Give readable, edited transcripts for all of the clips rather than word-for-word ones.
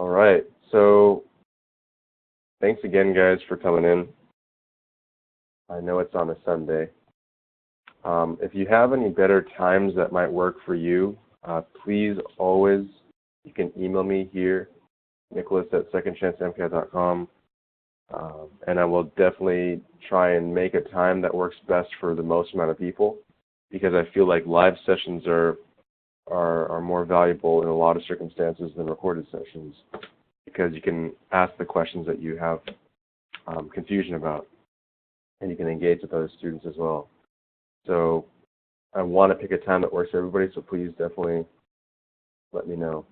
All right. So thanks again, guys, for coming in. I know it's on a Sunday. If you have any better times that might work for you, please always, you can email me here, nicholas@secondchancemcat.com, and I will definitely try and make a time that works best for the most amount of people, because I feel like live sessions are more valuable in a lot of circumstances than recorded sessions, because you can ask the questions that you have confusion about, and you can engage with other students as well. So I want to pick a time that works for everybody, so please definitely let me know.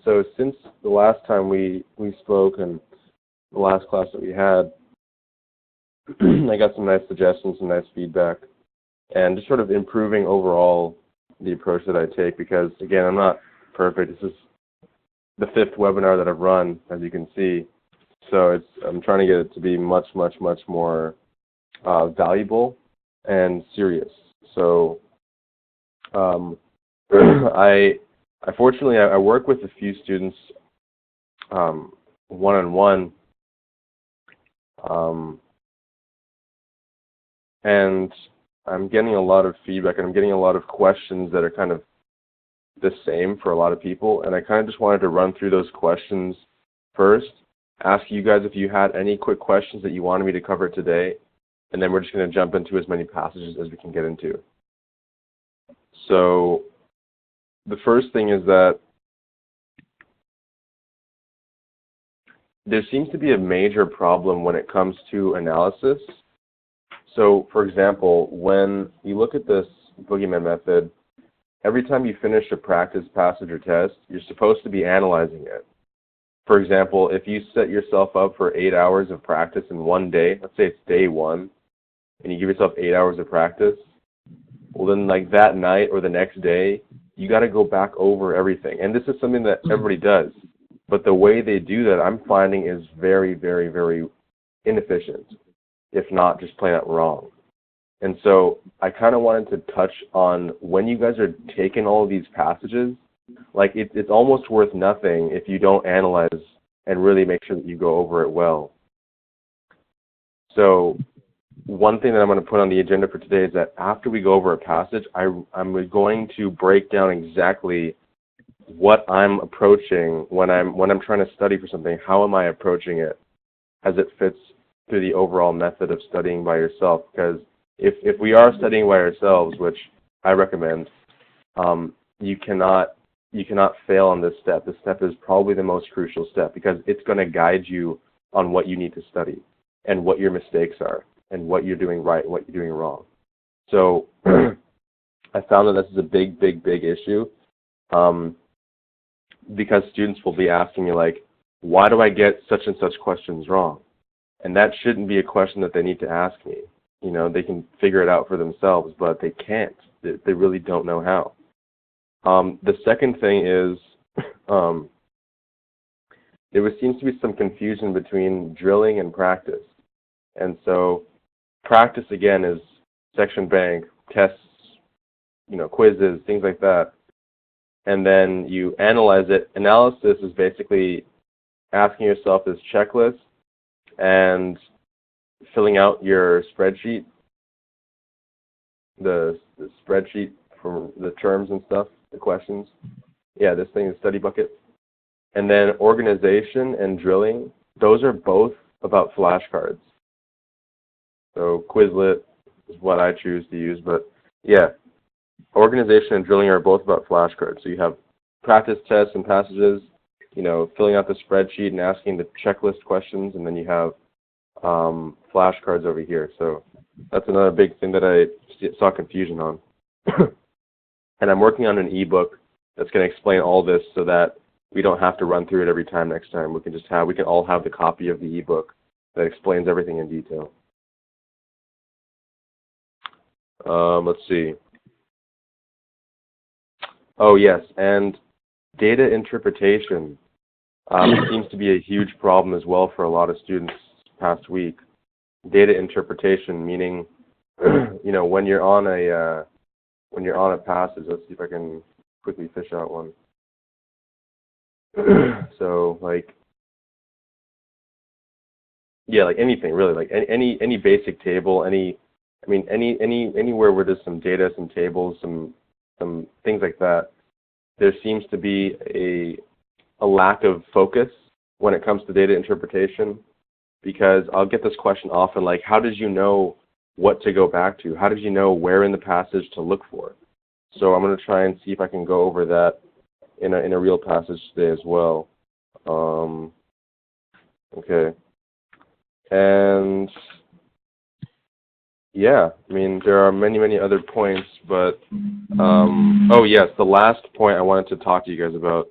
So since the last time we spoke and the last class that we had, I got some nice suggestions, some nice feedback, and just sort of improving overall the approach that I take, because, again, I'm not perfect. This is the 5th webinar that I've run, as you can see. So I'm trying to get it to be much, much, much more valuable and serious. So fortunately, I work with a few students one-on-one, and I'm getting a lot of feedback, and I'm getting a lot of questions that are kind of the same for a lot of people, and I kind of just wanted to run through those questions first, ask you guys if you had any quick questions that you wanted me to cover today, and then we're just going to jump into as many passages as we can get into. So the first thing is that there seems to be a major problem when it comes to analysis. So, for example, when you look at this boogeyman method, every time you finish a practice passage or test, you're supposed to be analyzing it. For example, if you set yourself up for 8 hours of practice in one day, let's say it's day 1, and you give yourself 8 hours of practice, well then like that night or the next day, you got to go back over everything. And this is something that everybody does. But the way they do that, I'm finding, is very, very, very inefficient, if not just plain out wrong. And so I kind of wanted to touch on, when you guys are taking all of these passages, like it's almost worth nothing if you don't analyze and really make sure that you go over it well. So one thing that I'm going to put on the agenda for today is that after we go over a passage, I'm going to break down exactly what I'm approaching when I'm trying to study for something. How am I approaching it as it fits through the overall method of studying by yourself? Because if we are studying by ourselves, which I recommend, you cannot fail on this step. This step is probably the most crucial step, because it's going to guide you on what you need to study and what your mistakes are and what you're doing right and what you're doing wrong. So I found that this is a big, big, big issue, because students will be asking me, like, why do I get such and such questions wrong? And that shouldn't be a question that they need to ask me. You know, they can figure it out for themselves, but they can't. They really don't know how. The second thing is there seems to be some confusion between drilling and practice. And so practice, again, is section bank, tests, quizzes, things like that. And then you analyze it. Analysis is basically asking yourself this checklist and filling out your spreadsheet, the spreadsheet for the terms and stuff, the questions. Yeah, this thing is study bucket. And then organization and drilling, those are both about flashcards. So Quizlet is what I choose to use, but yeah, organization and drilling are both about flashcards. So you have practice tests and passages, filling out the spreadsheet and asking the checklist questions, and then you have flashcards over here. So that's another big thing that I saw confusion on. And I'm working on an ebook that's going to explain all this so that we don't have to run through it every time next time. We can all have the copy of the ebook that explains everything in detail. Let's see. Oh, yes, and data interpretation seems to be a huge problem as well for a lot of students this past week. Data interpretation, meaning, when you're on a passage. Let's see if I can quickly fish out one. So like, yeah, like anything really, like any basic table, anywhere where there's some data, some tables, some things like that. There seems to be a lack of focus when it comes to data interpretation, because I'll get this question often, like, how did you know what to go back to? How did you know where in the passage to look for? So I'm going to try and see if I can go over that in a real passage today as well. Okay. And yeah, I mean, there are many other points, but oh yes, the last point I wanted to talk to you guys about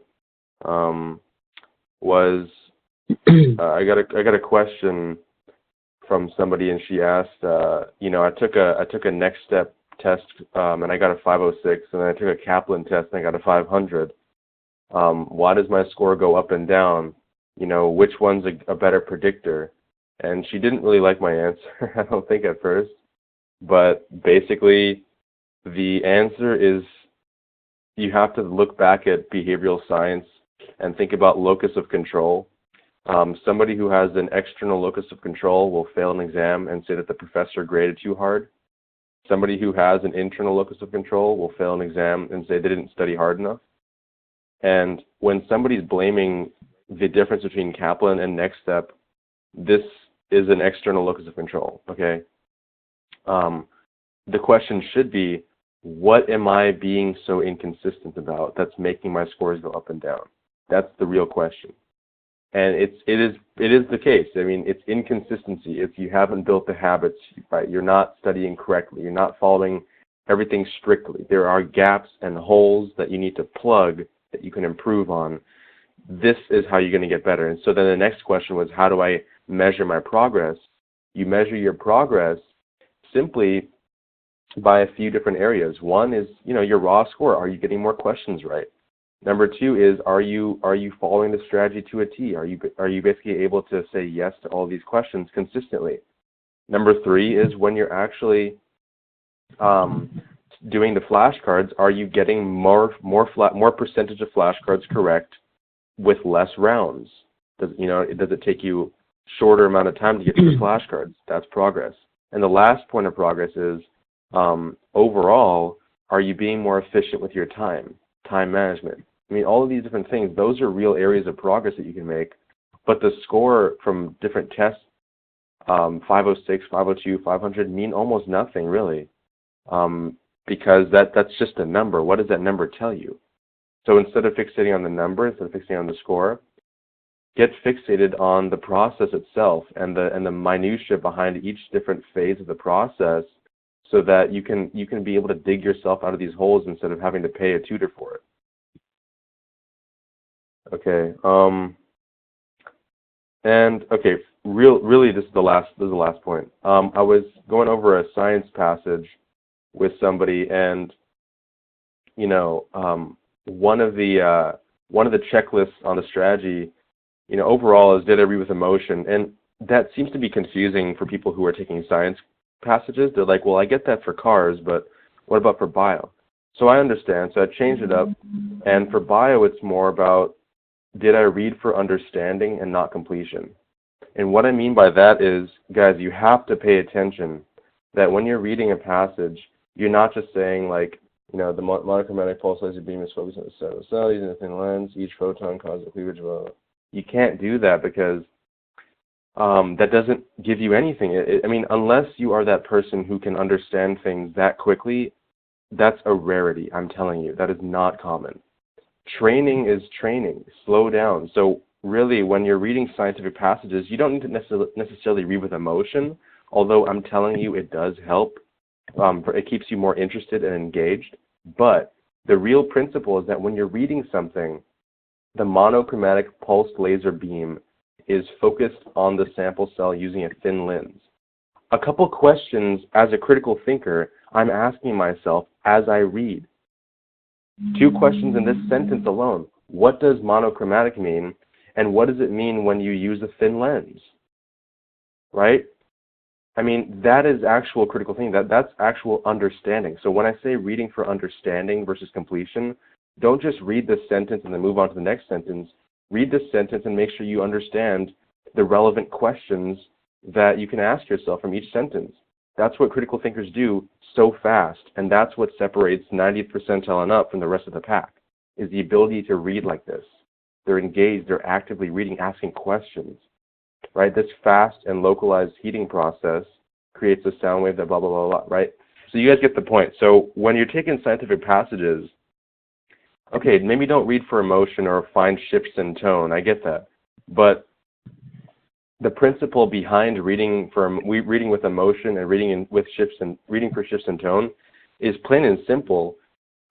was I got a question from somebody, and she asked, I took a next step test, and I got a 506, and then I took a Kaplan test, and I got a 500. Why does my score go up and down? Which one's a better predictor? And she didn't really like my answer, I don't think at first, but basically the answer is you have to look back at behavioral science and think about locus of control. Somebody who has an external locus of control will fail an exam and say that the professor graded too hard. Somebody who has an internal locus of control will fail an exam and say they didn't study hard enough. And when somebody's blaming the difference between Kaplan and next step, this is an external locus of control, okay? The question should be, what am I being so inconsistent about that's making my scores go up and down? That's the real question. And it is the case. I mean, it's inconsistency. If you haven't built the habits, right, you're not studying correctly, you're not following everything strictly. There are gaps and holes that you need to plug that you can improve on. This is how you're going to get better. And so then the next question was, how do I measure my progress? You measure your progress simply by a few different areas. One is, your raw score. Are you getting more questions right? Number two is, are you following the strategy to a T? Are you basically able to say yes to all these questions consistently? Number three is, when you're actually doing the flashcards, are you getting more percentage of flashcards correct with less rounds? Does it take you shorter amount of time to get to the flashcards? That's progress. And the last point of progress is, overall, are you being more efficient with your time management? I mean, all of these different things, those are real areas of progress that you can make. But the score from different tests, 506, 502, 500, mean almost nothing, really, because that's just a number. What does that number tell you? So instead of fixating on the number, instead of fixating on the score, get fixated on the process itself and the minutia behind each different phase of the process, so that you can be able to dig yourself out of these holes instead of having to pay a tutor for it. Okay. And okay, really, this is the last point. I was going over a science passage with somebody, and one of the checklists on the strategy, overall, is, did I read with emotion? And that seems to be confusing for people who are taking science passages. They're like, well, I get that for cars, but what about for bio? So I understand. So I changed it up, and for bio, it's more about, did I read for understanding and not completion? And what I mean by that is, guys, you have to pay attention that when you're reading a passage, you're not just saying, like, the monochromatic pulse laser beam is focused on the center of the cell using a thin lens. Each photon causes a cleavage of. You can't do that, because that doesn't give you anything. I mean, unless you are that person who can understand things that quickly, that's a rarity. I'm telling you, that is not common. Training is training. Slow down. So really, when you're reading scientific passages, you don't need to necessarily read with emotion, although I'm telling you it does help. It keeps you more interested and engaged. But the real principle is that when you're reading something, the monochromatic pulsed laser beam is focused on the sample cell using a thin lens. A couple questions as a critical thinker I'm asking myself as I read. 2 questions in this sentence alone. What does monochromatic mean, and what does it mean when you use a thin lens? Right? I mean, that is actual critical thinking. That's actual understanding. So when I say reading for understanding versus completion, don't just read this sentence and then move on to the next sentence. read this sentence and make sure you understand the relevant questions that you can ask yourself from each sentence. That's what critical thinkers do so fast, and that's what separates 90th percentile and up from the rest of the pack, is the ability to read like this. They're engaged, they're actively reading, asking questions, right? This fast and localized heating process creates a sound wave that blah, blah, blah, blah, right? So you guys get the point. So when you're taking scientific passages, okay, maybe don't read for emotion or find shifts in tone. I get that. But the principle behind reading with emotion and reading for shifts in tone is plain and simple,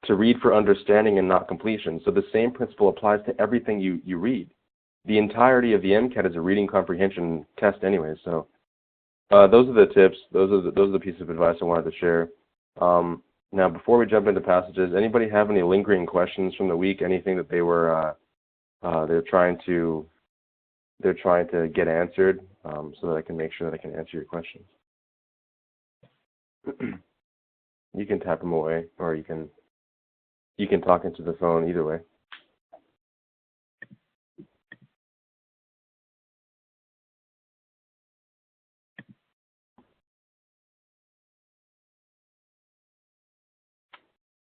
to read for understanding and not completion. So the same principle applies to everything you read. The entirety of the MCAT is a reading comprehension test anyway. So those are the tips. Those are the pieces of advice I wanted to share. Now, before we jump into passages, anybody have any lingering questions from the week? Anything that they're trying to get answered, so that I can make sure that I can answer your questions. You can tap them away, or you can talk into the phone. Either way.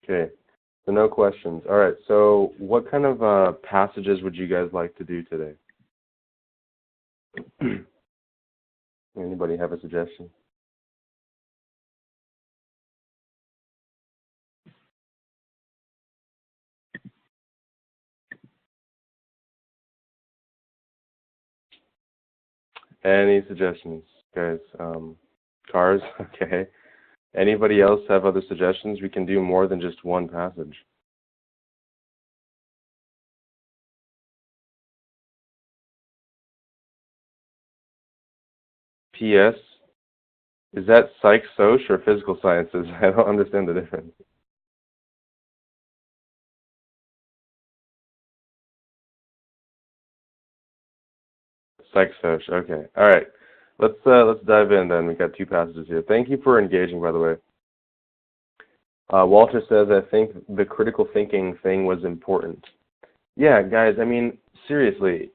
Okay, so no questions. All right, so what kind of passages would you guys like to do today? Anybody have a suggestion? Any suggestions, guys? Cars? Okay. Anybody else have other suggestions? We can do more than just one passage. PS? Is that psych, soc, or physical sciences? I don't understand the difference. Psych, soc. Okay. All right. Let's dive in then. We got two passages here. Thank you for engaging, by the way. Walter says, I think the critical thinking thing was important. Yeah, guys. I mean, seriously,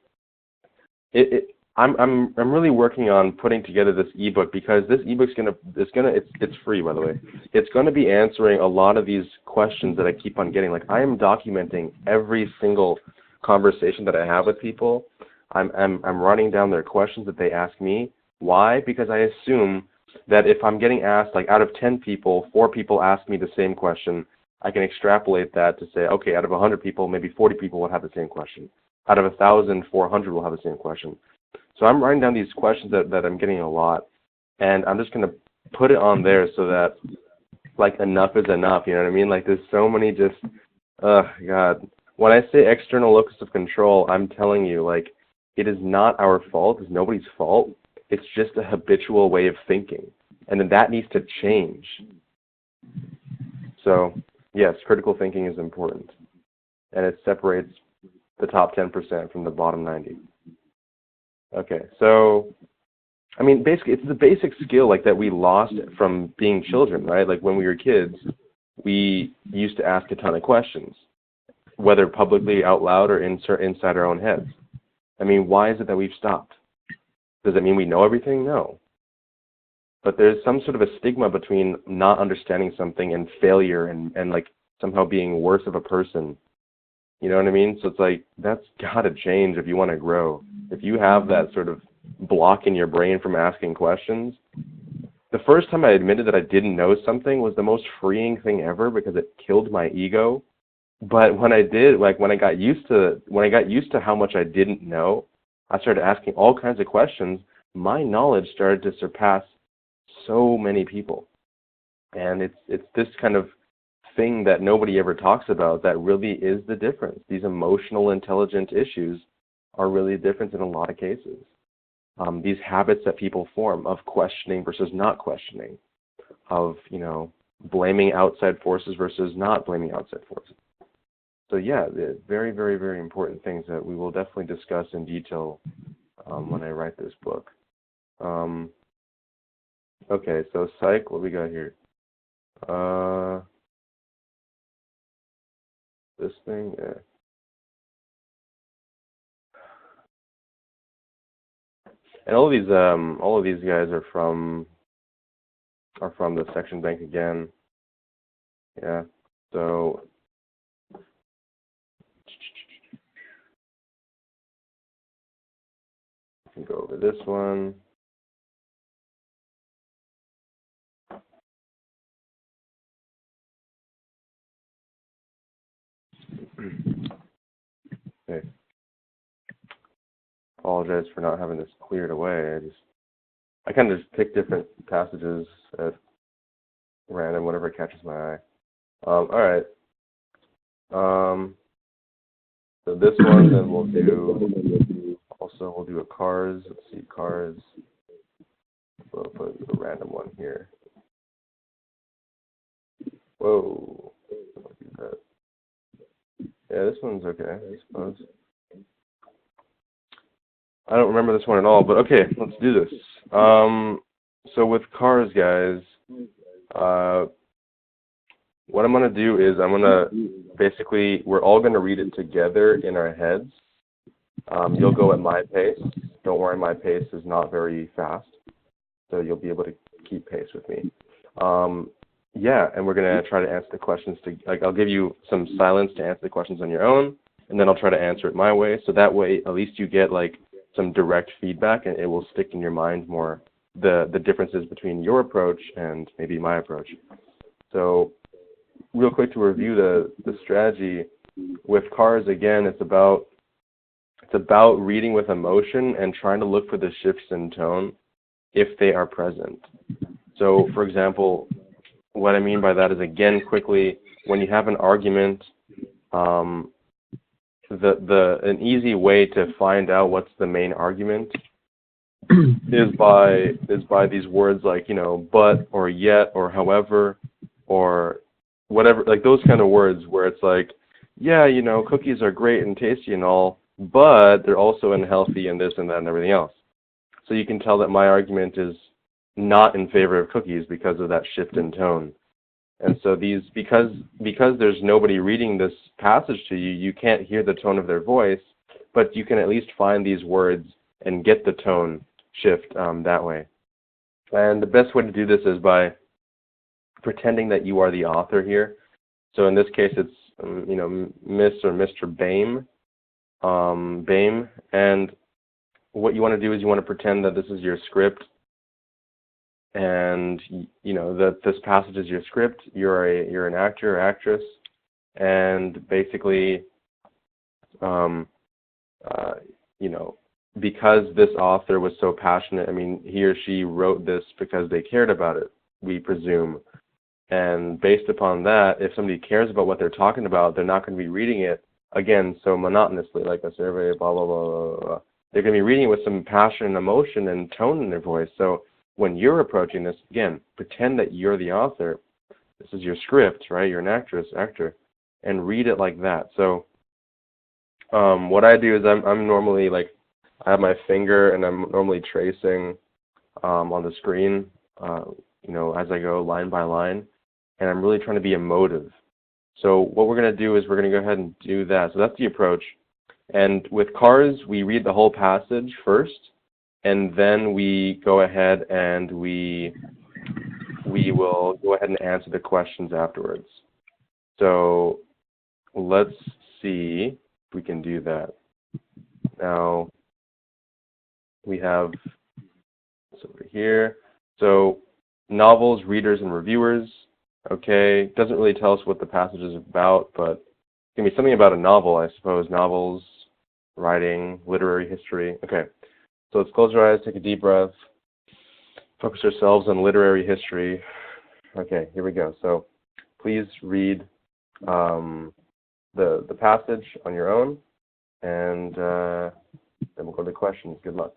I'm really working on putting together this ebook, because this ebook's it's free, by the way. It's gonna be answering a lot of these questions that I keep on getting. Like, I am documenting every single conversation that I have with people. I'm writing down their questions that they ask me. Why? Because I assume that if I'm getting asked, like, out of 10 people, 4 people ask me the same question, I can extrapolate that to say, okay, out of 100 people, maybe 40 people will have the same question. Out of 1,000, 400 will have the same question. So I'm writing down these questions that I'm getting a lot, and I'm just going to put it on there so that, like, enough is enough, you know what I mean? Like, there's so many just, God. When I say external locus of control, I'm telling you, like, it is not our fault. It's nobody's fault. It's just a habitual way of thinking, and then that needs to change. So, yes, critical thinking is important, and it separates the top 10% from the bottom 90. Okay, so, I mean, basically, it's the basic skill, like, that we lost from being children, right? Like, when we were kids, we used to ask a ton of questions, whether publicly, out loud, or inside our own heads. I mean, why is it that we've stopped? Does it mean we know everything? No. But there's some sort of a stigma between not understanding something and failure and like, somehow being worse of a person. You know what I mean? So it's like, that's got to change if you want to grow. If you have that sort of block in your brain from asking questions, the first time I admitted that I didn't know something was the most freeing thing ever, because it killed my ego. But when I did, like, when I got used to how much I didn't know, I started asking all kinds of questions. My knowledge started to surpass so many people. And it's this kind of thing that nobody ever talks about that really is the difference. These emotional intelligent issues are really the difference in a lot of cases. These habits that people form of questioning versus not questioning, of, you know, blaming outside forces versus not blaming outside forces. So yeah, very, very, very important things that we will definitely discuss in detail when I write this book. Okay, so psych, what we got here? This thing, yeah. And all of these guys are from the section bank again. Yeah. So we can go over this one. Okay. Apologize for not having this cleared away. I kind of just pick different passages at random, whatever catches my eye. All right. So this one, then we'll do a cars. Let's see, cars. We'll put a random one here. Whoa. I'll do that. Yeah, this one's okay, I suppose. I don't remember this one at all, but okay, let's do this. So with cars, guys, what I'm going to do is basically, we're all going to read it together in our heads. You'll go at my pace. Don't worry, my pace is not very fast, so you'll be able to keep pace with me. Yeah, and we're going to try to answer the questions. I'll give you some silence to answer the questions on your own, and then I'll try to answer it my way. So that way, at least you get some direct feedback, and it will stick in your mind more, the differences between your approach and maybe my approach. So real quick to review the strategy with cars, again, it's about reading with emotion and trying to look for the shifts in tone if they are present. So, for example, what I mean by that is, again, quickly, when you have an argument, an easy way to find out what's the main argument is by these words like, but or yet or however or whatever, like those kind of words where it's like, yeah, cookies are great and tasty and all, but they're also unhealthy and this and that and everything else. So you can tell that my argument is not in favor of cookies because of that shift in tone. And so because there's nobody reading this passage to you, you can't hear the tone of their voice, but you can at least find these words and get the tone shift that way. And the best way to do this is by pretending that you are the author here. So in this case, it's Miss or Mr. Bame, and what you want to do is you want to pretend that this is your script, and that this passage is your script. You're an actor or actress, and basically, because this author was so passionate, he or she wrote this because they cared about it, we presume. And based upon that, if somebody cares about what they're talking about, they're not going to be reading it, again, so monotonously, like a survey, blah, blah, blah, blah, blah. They're going to be reading it with some passion and emotion and tone in their voice. So when you're approaching this, again, pretend that you're the author. This is your script, right? You're an actor, and read it like that. So what I do is I'm normally I have my finger and I'm normally tracing on the screen, as I go line by line, and I'm really trying to be emotive. So what we're going to do is we're going to go ahead and do that. So that's the approach. And with cars, we read the whole passage first, and then we go ahead and we will go ahead and answer the questions afterwards. So let's see if we can do that. Now, we have this over here. So novels, readers, and reviewers. Okay, doesn't really tell us what the passage is about, but it can be something about a novel, I suppose. Novels, writing, literary history. Okay, so let's close our eyes, take a deep breath, focus ourselves on literary history. Okay, here we go. So please read the passage on your own, and then we'll go to questions. Good luck.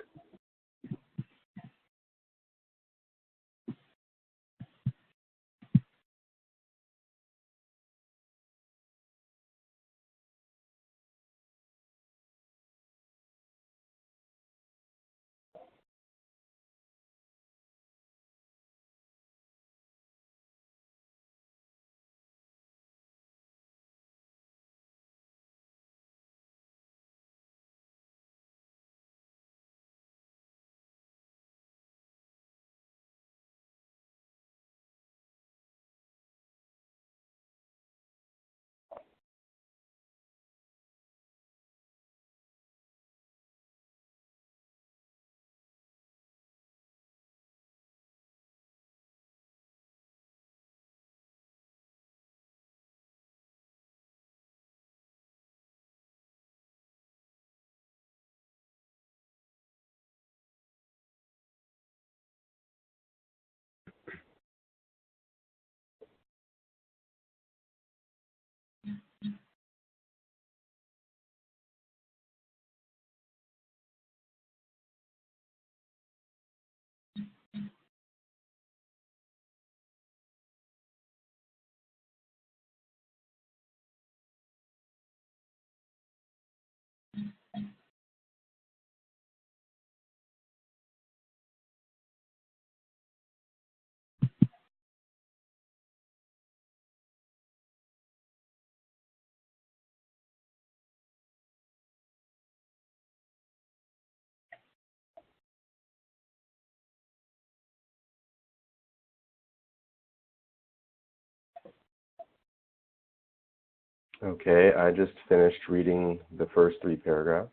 Okay, I just finished reading the first 3 paragraphs.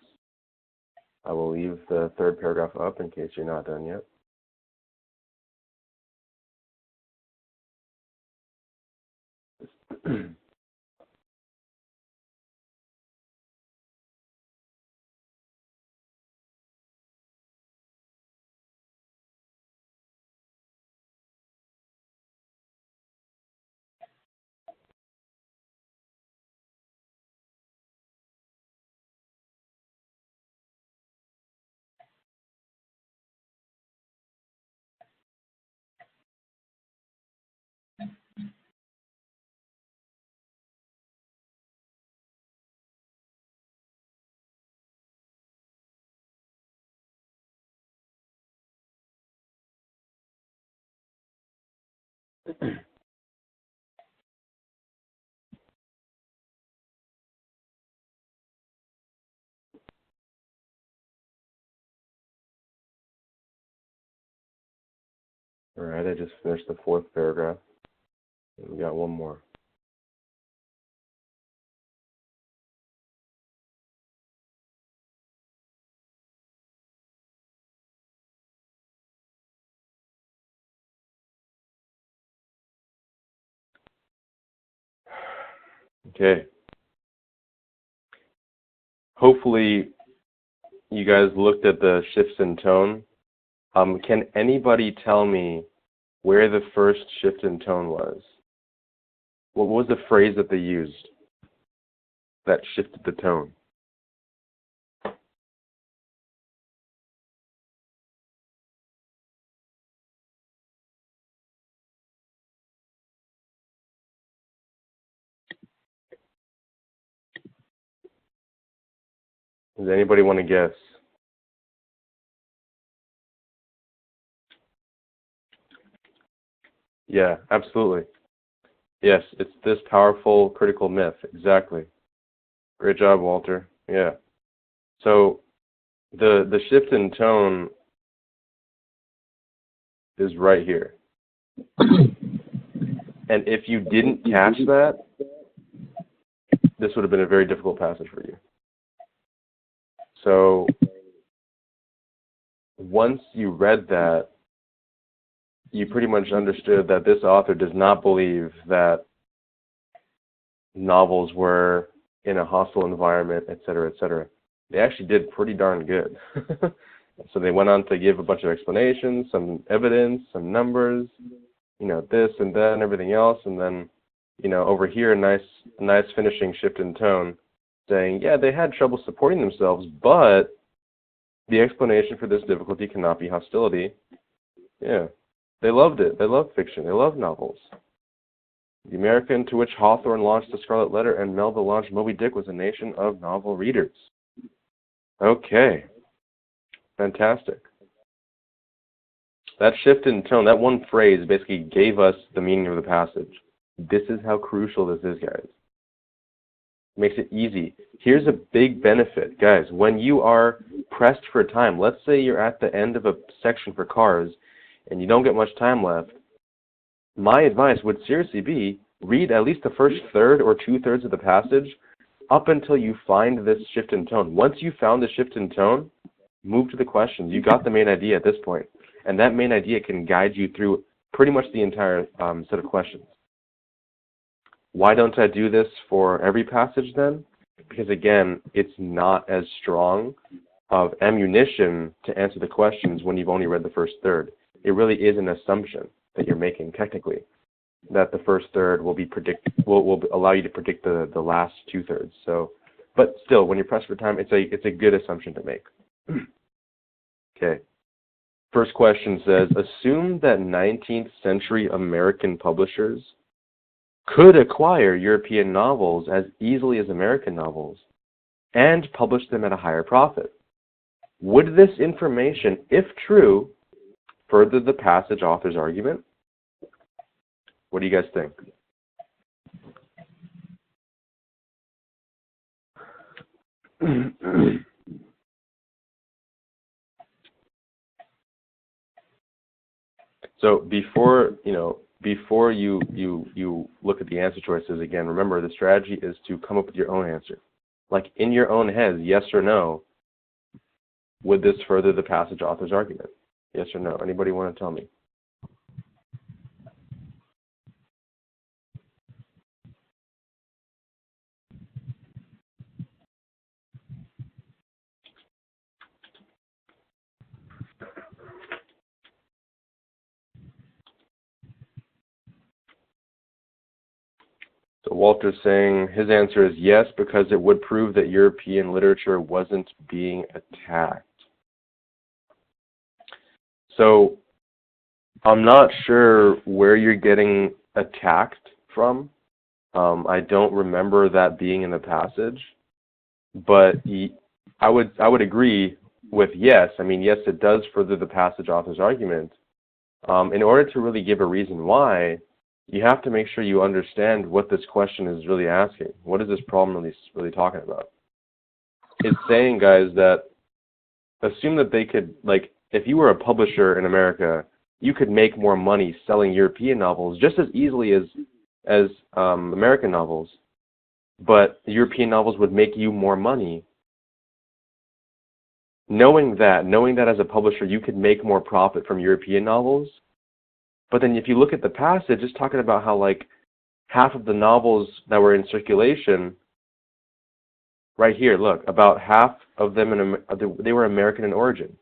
I will leave the 3rd paragraph up in case you're not done yet. All right, I just finished the 4th paragraph. And we got one more. Okay. Hopefully, you guys looked at the shifts in tone. Can anybody tell me where the first shift in tone was? What was the phrase that they used that shifted the tone? Does anybody want to guess? Yeah, absolutely. Yes, it's this powerful critical myth. Exactly. Great job, Walter. Yeah. So the shift in tone is right here. And if you didn't catch that, this would have been a very difficult passage for you. So once you read that, you pretty much understood that this author does not believe that novels were in a hostile environment, et cetera, et cetera. They actually did pretty darn good. So they went on to give a bunch of explanations, some evidence, some numbers, this and that and everything else, and then, over here, a nice finishing shift in tone, saying, yeah, they had trouble supporting themselves, but the explanation for this difficulty cannot be hostility. Yeah, they loved it. They loved fiction. They loved novels. The American to which Hawthorne launched The Scarlet Letter and Melville launched Moby Dick was a nation of novel readers. Okay. Fantastic. That shift in tone, that one phrase basically gave us the meaning of the passage. This is how crucial this is, guys. Makes it easy. Here's a big benefit, guys. When you are pressed for time, let's say you're at the end of a section for cars and you don't get much time left, my advice would seriously be read at least the first third or 2/3 of the passage up until you find this shift in tone. Once you found the shift in tone, move to the questions. You got the main idea at this point, and that main idea can guide you through pretty much the entire set of questions. Why don't I do this for every passage then? Because again, it's not as strong of ammunition to answer the questions when you've only read the first third. It really is an assumption that you're making technically, that the first third will allow you to predict the last 2/3. So, but still, when you're pressed for time, it's a good assumption to make. Okay. First question says, assume that 19th century American publishers could acquire European novels as easily as American novels and publish them at a higher profit. Would this information, if true, further the passage author's argument? What do you guys think? So before, before you look at the answer choices, again, remember the strategy is to come up with your own answer. Like in your own head, yes or no, would this further the passage author's argument? Yes or no? Anybody want to tell me? So Walter's saying his answer is yes, because it would prove that European literature wasn't being attacked. So I'm not sure where you're getting attacked from. I don't remember that being in the passage, but I would agree with yes. I mean, yes, it does further the passage author's argument. In order to really give a reason why, you have to make sure you understand what this question is really asking. What is this problem really talking about? It's saying, guys, that assume that they could, like, if you were a publisher in America, you could make more money selling European novels just as easily as American novels, but European novels would make you more money. Knowing that as a publisher you could make more profit from European novels, but then if you look at the passage, it's talking about how like half of the novels that were in circulation, right here, look, about half of them they were American in origin.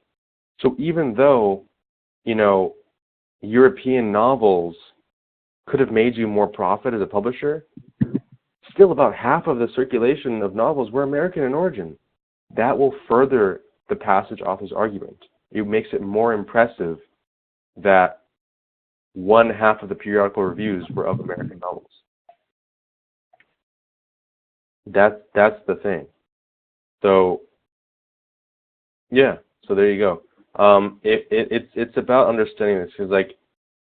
So even though, you know, European novels could have made you more profit as a publisher, still about half of the circulation of novels were American in origin. That will further the passage author's argument. It makes it more impressive that one half of the periodical reviews were of American novels. That's the thing. So yeah, so there you go. It's about understanding this, because like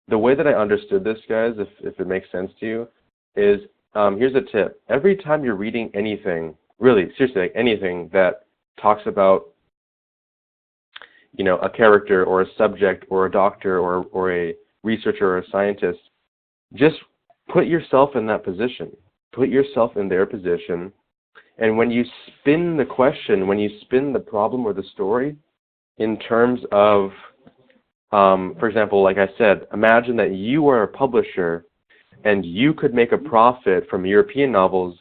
the way that I understood this, guys, if it makes sense to you, is here's a tip. Every time you're reading anything, really seriously, like anything that talks about, you know, a character or a subject or a doctor or a researcher or a scientist, just put yourself in that position. Put yourself in their position, and when you spin the question, when you spin the problem or the story in terms of, for example, like I said, imagine that you are a publisher and you could make a profit from European novels,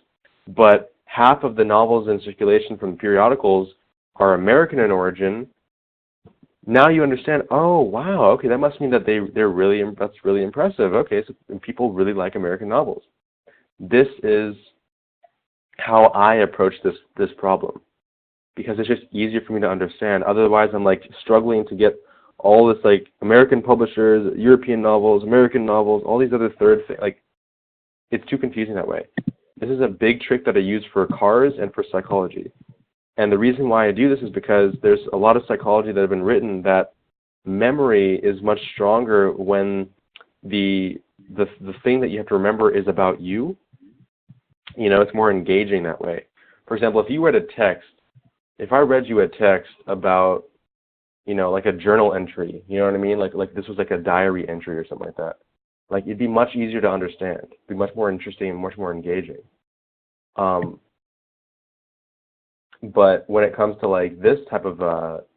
but half of the novels in circulation from periodicals are American in origin. Now you understand, oh, wow, okay, that must mean that that's really impressive. Okay, so people really like American novels. This is how I approach this problem, because it's just easier for me to understand. Otherwise, I'm like struggling to get all this like American publishers, European novels, American novels, all these other third things. Like, it's too confusing that way. This is a big trick that I use for cars and for psychology. And the reason why I do this is because there's a lot of psychology that have been written that memory is much stronger when the thing that you have to remember is about you. You know, it's more engaging that way. For example, if you read a text, if I read you a text about, you know, like a journal entry, you know what I mean? Like this was like a diary entry or something like that. Like, it'd be much easier to understand. It'd be much more interesting and much more engaging. But when it comes to like this type of,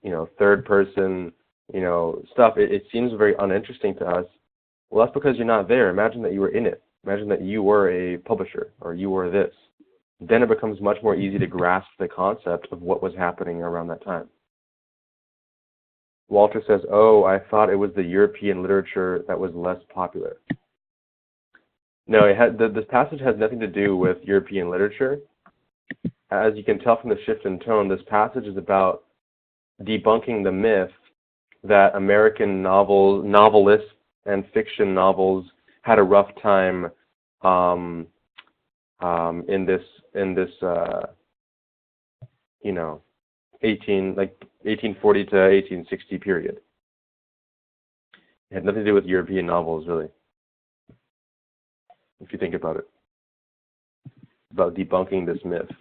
you know, third person, you know, stuff, it seems very uninteresting to us. Well, that's because you're not there. Imagine that you were in it. Imagine that you were a publisher or you were this. Then it becomes much more easy to grasp the concept of what was happening around that time. Walter says, oh, I thought it was the European literature that was less popular. No, this passage has nothing to do with European literature. As you can tell from the shift in tone, this passage is about debunking the myth that American novelists and fiction novels had a rough time in this you know, 1840 to 1860 period. It had nothing to do with European novels, really, if you think about it. About debunking this myth.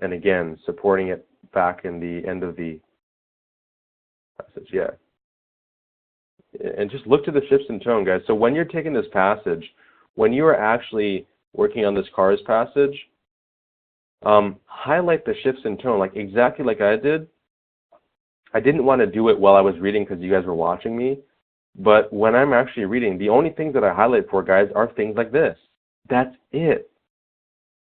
And again, supporting it back in the end of the passage, yeah. And just look to the shifts in tone, guys. So when you're taking this passage, when you are actually working on this cars passage, highlight the shifts in tone, like exactly like I did. I didn't want to do it while I was reading because you guys were watching me. But when I'm actually reading, the only things that I highlight for, guys, are things like this. That's it.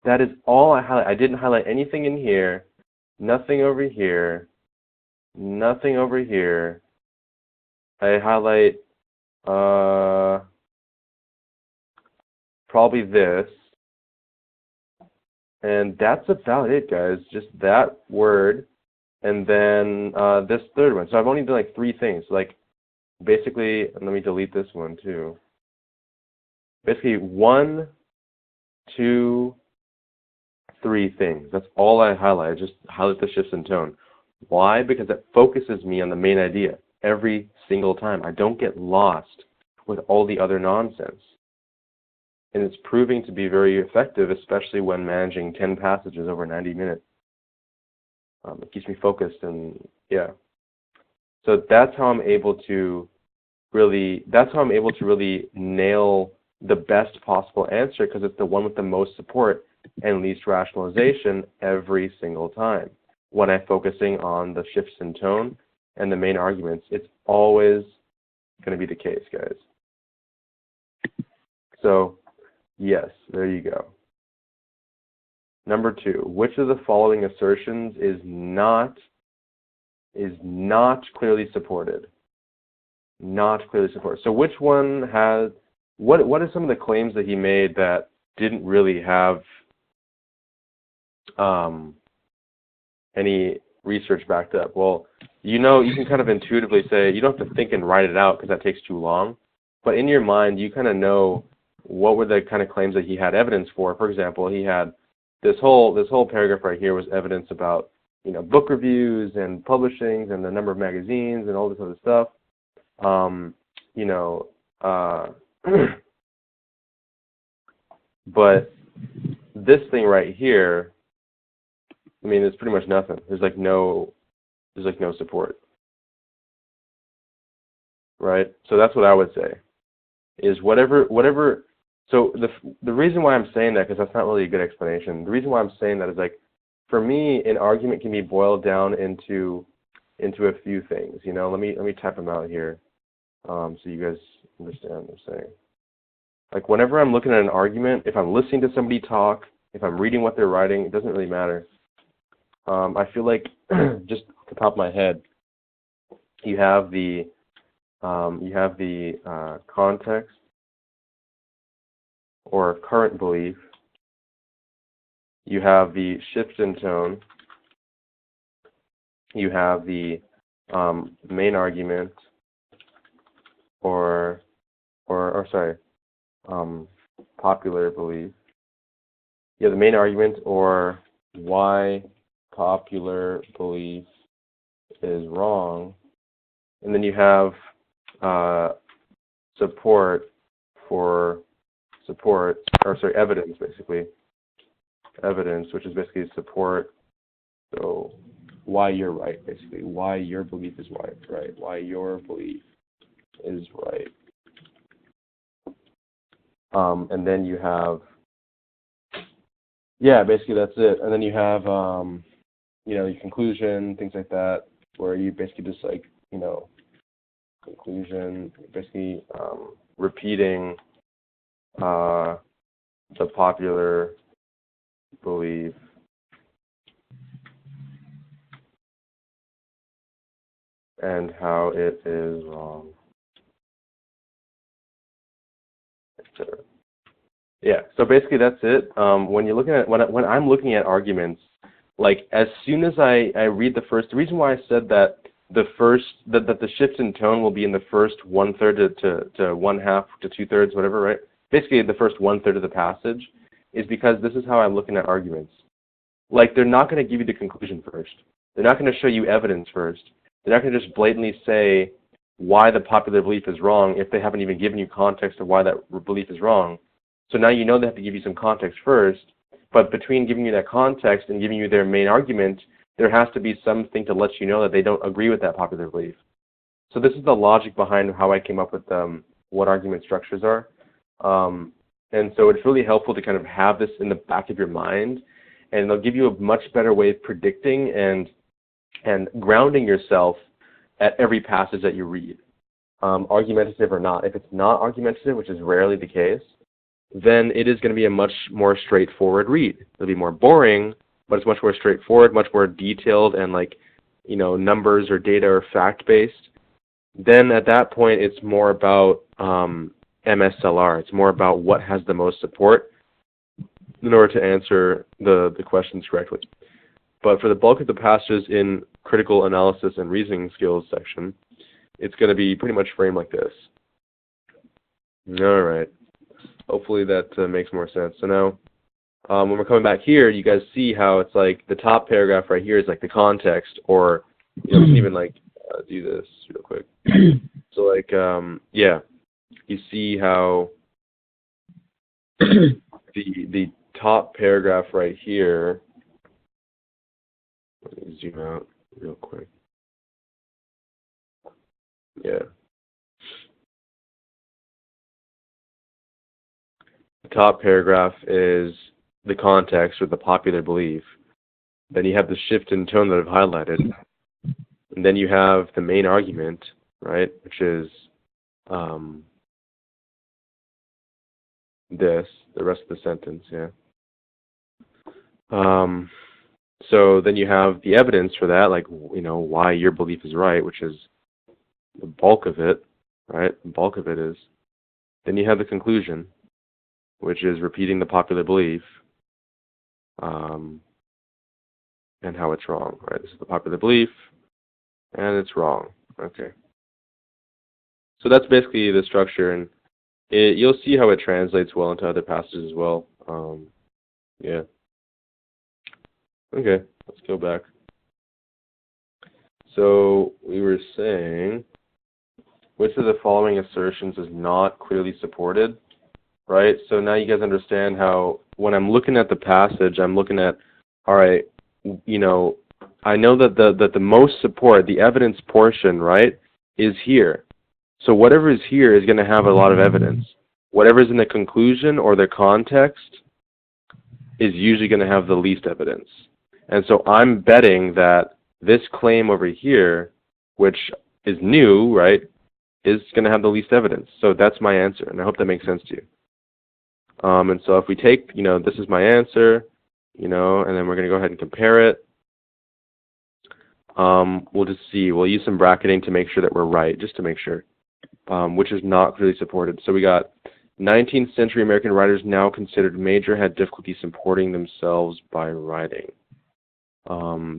That is all I highlight. I didn't highlight anything in here, nothing over here, nothing over here. I highlight probably this. And that's about it, guys. Just that word. And then this third one. So I've only done like 3 things. Like basically, let me delete this one too. Basically 1, 2, 3 things. That's all I highlight. I just highlight the shifts in tone. Why? Because it focuses me on the main idea every single time. I don't get lost with all the other nonsense. And it's proving to be very effective, especially when managing 10 passages over 90 minutes. It keeps me focused, and yeah. So that's how I'm able to really nail the best possible answer, because it's the one with the most support and least rationalization every single time. When I'm focusing on the shifts in tone and the main arguments, it's always going to be the case, guys. So, yes, there you go. Number 2, which of the following assertions is not clearly supported? Not clearly supported. So which one has, what are some of the claims that he made that didn't really have any research backed up? Well, you can kind of intuitively say, you don't have to think and write it out because that takes too long. But in your mind, you kind of know what were the kind of claims that he had evidence for. For example, he had this whole paragraph right here was evidence about, book reviews and publishings and the number of magazines and all this other stuff. But this thing right here, it's pretty much nothing. There's no support. Right? So that's what I would say. Is whatever. So the reason why I'm saying that, because that's not really a good explanation. The reason why I'm saying that is for me, an argument can be boiled down into a few things. Let me type them out here, so you guys understand what I'm saying. Whenever I'm looking at an argument, if I'm listening to somebody talk, if I'm reading what they're writing, it doesn't really matter. I feel like just off the top of my head, you have the context or current belief. You have the shift in tone. You have the main argument, popular belief. Yeah, the main argument, or why popular belief is wrong. And then you have evidence, basically. Evidence, which is basically support. So why you're right, basically. Why your belief is right. Why your belief is right. And then you have, basically that's it. And then you have, your conclusion, things like that, where you basically just conclusion, basically repeating the popular belief and how it is wrong, etc. Yeah, so basically that's it. When you're looking at when I'm looking at arguments, as soon as I read the reason why I said that that the shift in tone will be in the first 1/3 to 1/2 to 2/3, whatever, right? Basically the first 1/3 of the passage, is because this is how I'm looking at arguments. They're not going to give you the conclusion first. They're not going to show you evidence first. They're not going to just blatantly say why the popular belief is wrong if they haven't even given you context of why that belief is wrong. So now you know they have to give you some context first, but between giving you that context and giving you their main argument, there has to be something to let you know that they don't agree with that popular belief. So this is the logic behind how I came up with what argument structures are. And so it's really helpful to kind of have this in the back of your mind, and they'll give you a much better way of predicting and grounding yourself at every passage that you read, argumentative or not. If it's not argumentative, which is rarely the case, then it is going to be a much more straightforward read. It'll be more boring, but it's much more straightforward, much more detailed, and like, numbers or data or fact-based. Then at that point, it's more about MSLR. It's more about what has the most support in order to answer the questions correctly. But for the bulk of the passages in critical analysis and reasoning skills section, it's going to be pretty much framed like this. All right. Hopefully that makes more sense. So now, when we're coming back here, you guys see how it's like the top paragraph right here is like the context, or you can even like do this real quick. So like, yeah, you see how the top paragraph right here. Let me zoom out real quick. Yeah. The top paragraph is the context or the popular belief. Then you have the shift in tone that I've highlighted. And then you have the main argument, right, which is the rest of the sentence, yeah. So then you have the evidence for that, like, why your belief is right, which is the bulk of it, right? The bulk of it is. Then you have the conclusion, which is repeating the popular belief, and how it's wrong, right? This is the popular belief, and it's wrong. Okay. So that's basically the structure, and you'll see how it translates well into other passages as well. Yeah. Okay, let's go back. So we were saying, which of the following assertions is not clearly supported, right? So now you guys understand how when I'm looking at the passage, I'm looking at, all right, I know that the most support, the evidence portion, right, is here. So whatever is here is going to have a lot of evidence. Whatever is in the conclusion or the context is usually going to have the least evidence. And so I'm betting that this claim over here, which is new, right, is going to have the least evidence. So that's my answer, and I hope that makes sense to you. And so if we take, this is my answer, and then we're going to go ahead and compare it. We'll just see. We'll use some bracketing to make sure that we're right, just to make sure, which is not clearly supported. So we got 19th century American writers now considered major had difficulty supporting themselves by writing.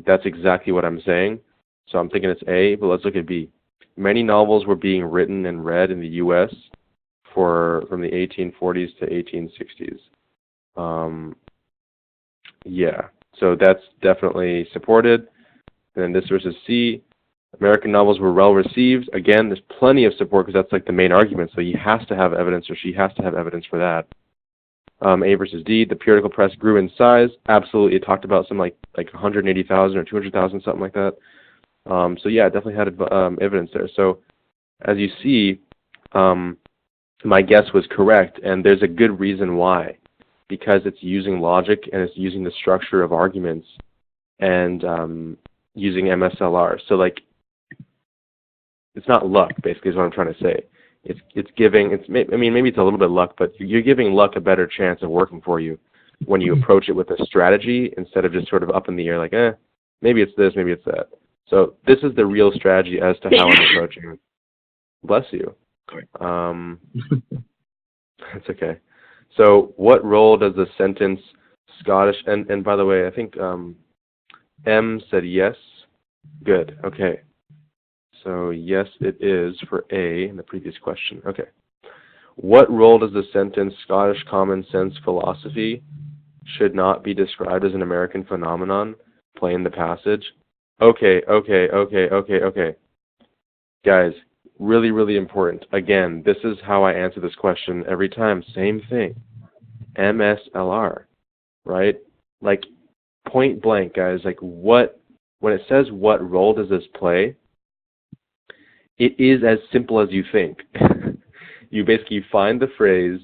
That's exactly what I'm saying. So I'm thinking it's A, but let's look at B. Many novels were being written and read in the U.S. from the 1840s to 1860s. Yeah, so that's definitely supported. And then this versus C. American novels were well received. Again, there's plenty of support because that's like the main argument. So he has to have evidence, or she has to have evidence for that. A versus D. The periodical press grew in size. Absolutely, it talked about some like 180,000 or 200,000, something like that. So yeah, it definitely had evidence there. So as you see, my guess was correct, and there's a good reason why. Because it's using logic and it's using the structure of arguments and using MSLR. So like, it's not luck, basically, is what I'm trying to say. Maybe it's a little bit luck, but you're giving luck a better chance of working for you when you approach it with a strategy instead of just sort of up in the air, like, maybe it's this, maybe it's that. So this is the real strategy as to how I'm approaching it. Bless you. That's okay. So what role does the sentence Scottish, and by the way, I think M said yes. Good. Okay. So yes, it is for A in the previous question. Okay. What role does the sentence Scottish common sense philosophy should not be described as an American phenomenon play in the passage? Okay. Guys, really, really important. Again, this is how I answer this question every time. Same thing. MSLR, right? Like, point blank, guys, like when it says what role does this play, it is as simple as you think. You basically find the phrase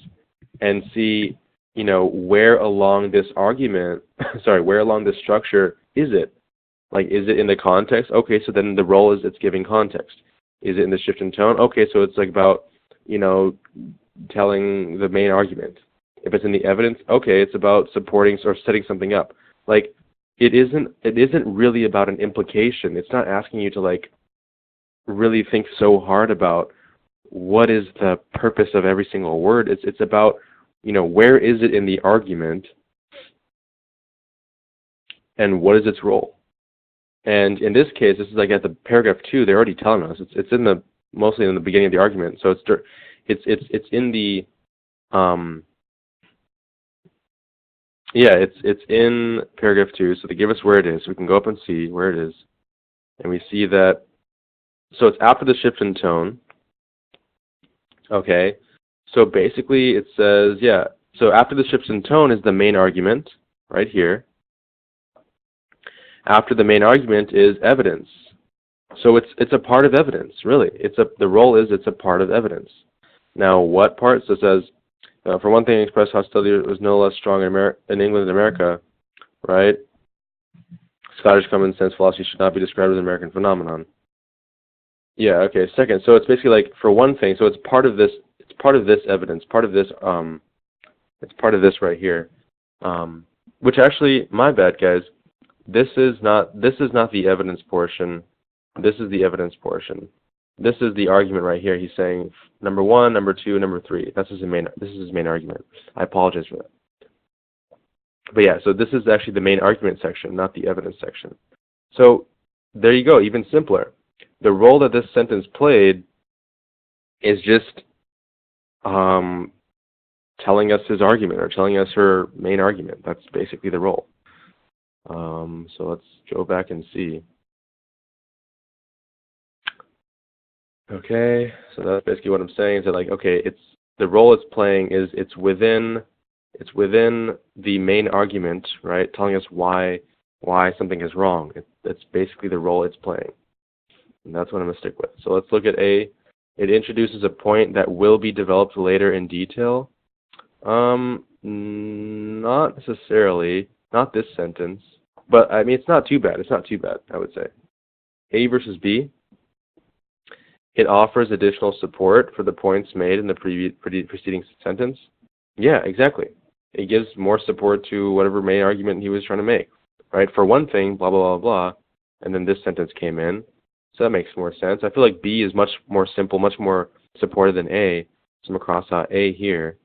and see, where along this argument, where along this structure is it? Like, is it in the context? Okay, so then the role is it's giving context. Is it in the shift in tone? Okay, so it's like about, telling the main argument. If it's in the evidence, okay, it's about supporting or setting something up. Like, it isn't really about an implication. It's not asking you to like really think so hard about what is the purpose of every single word. It's about, where is it in the argument and what is its role? And in this case, this is like at the paragraph 2, they're already telling us. It's in the mostly in the beginning of the argument. So it's in the it's in paragraph 2. So they give us where it is. We can go up and see where it is, and we see that. So it's after the shift in tone. Okay. So basically, it says So after the shift in tone is the main argument right here. After the main argument is evidence. So it's a part of evidence, really. The role is it's a part of evidence. Now, what part? So it says, for one thing, express hostility was no less strong in England than America, right? Scottish common sense philosophy should not be described as an American phenomenon. Yeah, okay. Second, so it's basically like, for one thing, so it's part of this evidence, part of this, it's part of this right here. Which actually, my bad, guys. This is not the evidence portion. This is the evidence portion. This is the argument right here. He's saying number 1, number 2, number 3. This is his main argument. I apologize for that. But yeah, so this is actually the main argument section, not the evidence section. So there you go, even simpler. The role that this sentence played is just telling us his argument or telling us her main argument. That's basically the role. So let's go back and see. Okay, so that's basically what I'm saying is that, like, okay, the role it's playing is it's within the main argument, right? Telling us why something is wrong. It's basically the role it's playing, and that's what I'm gonna stick with. So let's look at A. It introduces a point that will be developed later in detail. Not necessarily, not this sentence, but I mean it's not too bad. It's not too bad, I would say. A versus B. It offers additional support for the points made in the preceding sentence. Yeah, exactly. It gives more support to whatever main argument he was trying to make, right? For one thing, blah, blah, blah, blah, and then this sentence came in. So that makes more sense. I feel like B is much more simple, much more supported than A. So I'm going to cross out A here.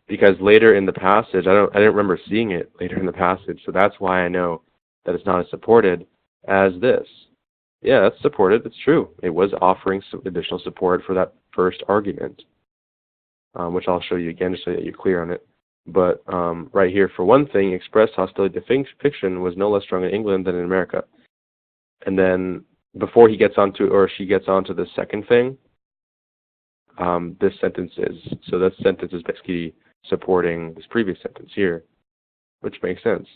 Because later in the passage, I didn't remember seeing it later in the passage, so that's why I know that it's not as supported as this. Yeah, that's supported. It's true. It was offering some additional support for that first argument, which I'll show you again just so that you're clear on it. But right here, for one thing, expressed hostility to fiction was no less strong in England than in America. And then before he gets onto, or she gets onto the second thing, this sentence is. So that sentence is basically supporting this previous sentence here, which makes sense.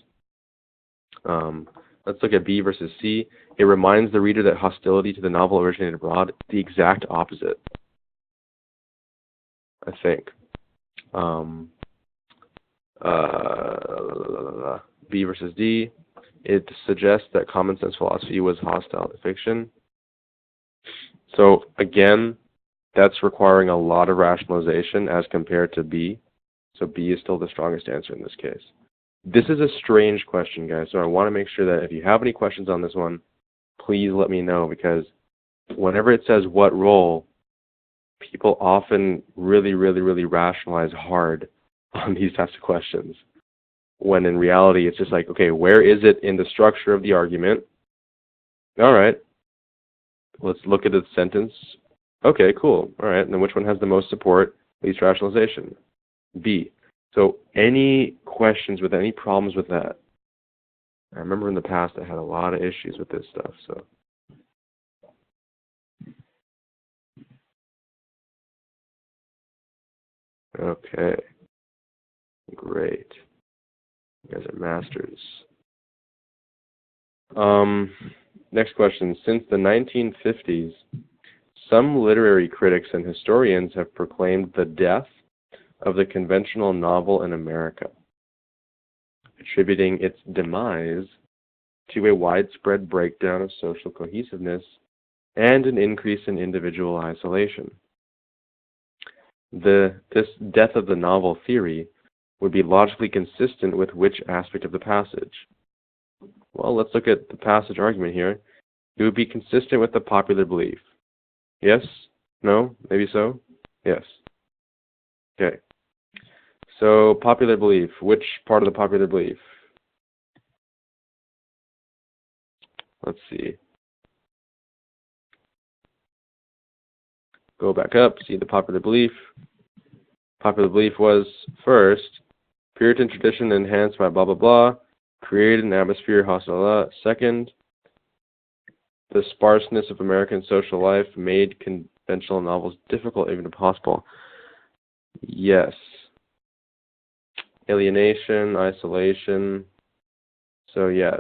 Let's look at B versus C. It reminds the reader that hostility to the novel originated abroad. The exact opposite, I think. B versus D. It suggests that common sense philosophy was hostile to fiction. So again, that's requiring a lot of rationalization as compared to B. So B is still the strongest answer in this case. This is a strange question, guys, so I want to make sure that if you have any questions on this one, please let me know, because whenever it says what role, people often really, really, really rationalize hard on these types of questions, when in reality it's just like, okay, where is it in the structure of the argument? All right, let's look at the sentence. Okay, cool. All right, and then which one has the most support, least rationalization? B. So any questions with any problems with that? I remember in the past I had a lot of issues with this stuff. So okay, great. You guys are masters. Next question. Since the 1950s, some literary critics and historians have proclaimed the death of the conventional novel in America, attributing its demise to a widespread breakdown of social cohesiveness and an increase in individual isolation. This death of the novel theory would be logically consistent with which aspect of the passage? Well, let's look at the passage argument here. It would be consistent with the popular belief. Yes? No? Maybe so? Yes. Okay. So, popular belief. Which part of the popular belief? Let's see. Go back up, see the popular belief. Popular belief was, first, Puritan tradition enhanced by blah, blah, blah, created an atmosphere hostile. Second, the sparseness of American social life made conventional novels difficult, even impossible. Yes. Alienation, isolation. So yeah,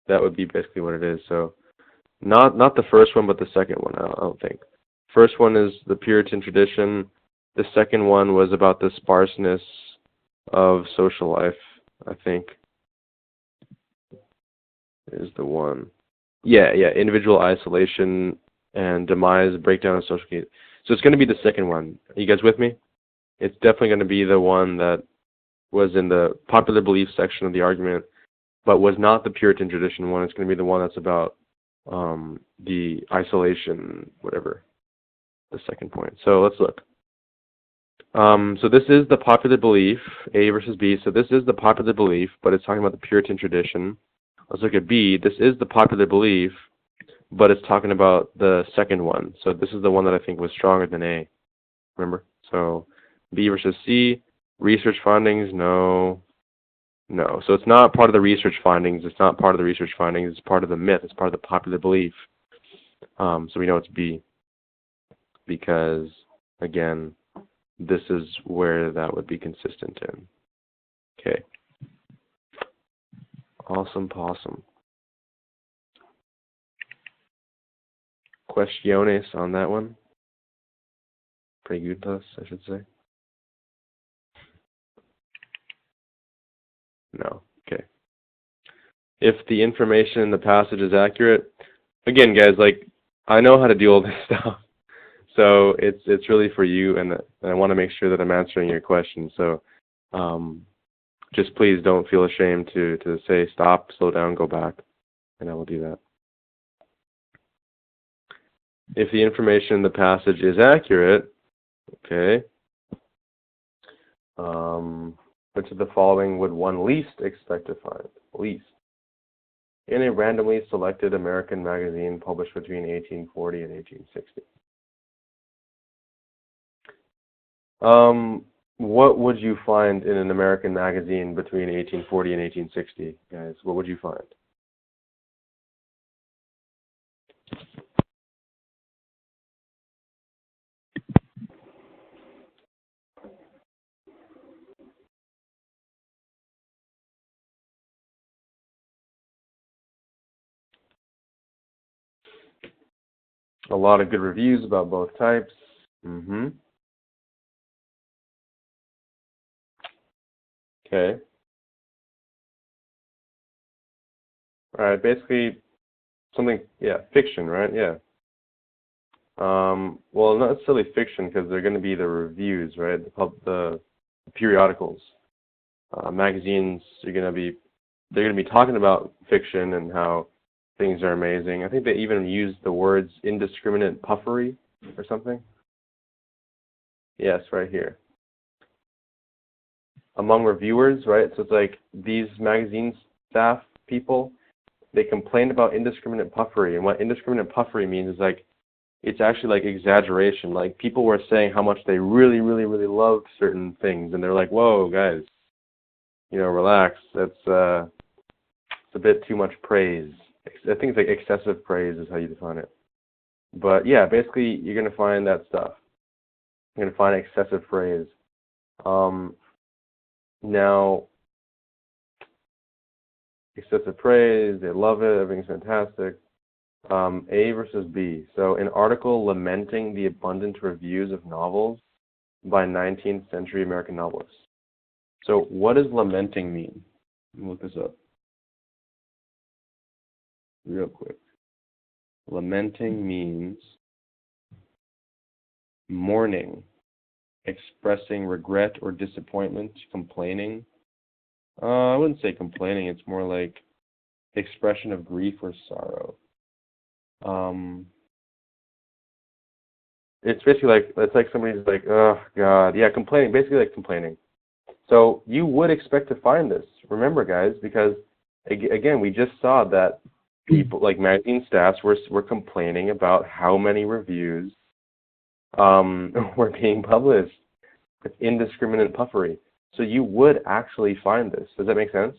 that would be basically what it is. So not the first one, but the second one, I don't think. First one is the Puritan tradition. The second one was about the sparseness of social life, I think, is the one. Yeah, individual isolation and demise, breakdown of social cohesion. So it's going to be the second one. Are you guys with me? It's definitely going to be the one that was in the popular belief section of the argument, but was not the Puritan tradition one. It's going to be the one that's about the isolation, whatever, the second point. So let's look. So this is the popular belief, A versus B. So this is the popular belief, but it's talking about the Puritan tradition. Let's look at B. This is the popular belief, but it's talking about the second one. So this is the one that I think was stronger than A. Remember? So B versus C. Research findings, no. So it's not part of the research findings. It's not part of the research findings. It's part of the myth. It's part of the popular belief. So we know it's B because, again, this is where that would be consistent in. Okay. Awesome possum. Questiones on that one? Preguntas, I should say. No. Okay. If the information in the passage is accurate, again, guys, like, I know how to do all this stuff. So it's really for you, and I want to make sure that I'm answering your questions. So just please don't feel ashamed to say stop, slow down, go back, and I will do that. If the information in the passage is accurate, okay, which of the following would one least expect to find? Least. In a randomly selected American magazine published between 1840 and 1860. What would you find in an American magazine between 1840 and 1860, guys? What would you find? A lot of good reviews about both types. Okay. All right, basically something, fiction, right? Yeah. Well, not necessarily fiction because they're going to be the reviews, right? The periodicals. Magazines they're going to be talking about fiction and how things are amazing. I think they even use the words indiscriminate puffery or something. Yes, right here. Among reviewers, right? So it's like these magazine staff people, they complained about indiscriminate puffery. And what indiscriminate puffery means is like, it's actually like exaggeration. Like people were saying how much they really, really, really loved certain things. And they're like, whoa, guys, relax. That's it's a bit too much praise. I think it's like excessive praise is how you define it. But yeah, basically you're going to find that stuff. You're going to find excessive praise. Now, excessive praise, they love it, everything's fantastic. A versus B. So an article lamenting the abundant reviews of novels by 19th century American novelists. So what does lamenting mean? Let me look this up real quick. Lamenting means mourning, expressing regret or disappointment, complaining. I wouldn't say complaining, it's more like expression of grief or sorrow. It's basically like, it's like somebody's like, oh God, yeah, complaining, basically like complaining. So you would expect to find this, remember guys, because again, we just saw that people, like magazine staffs, were complaining about how many reviews were being published with indiscriminate puffery. So you would actually find this. Does that make sense?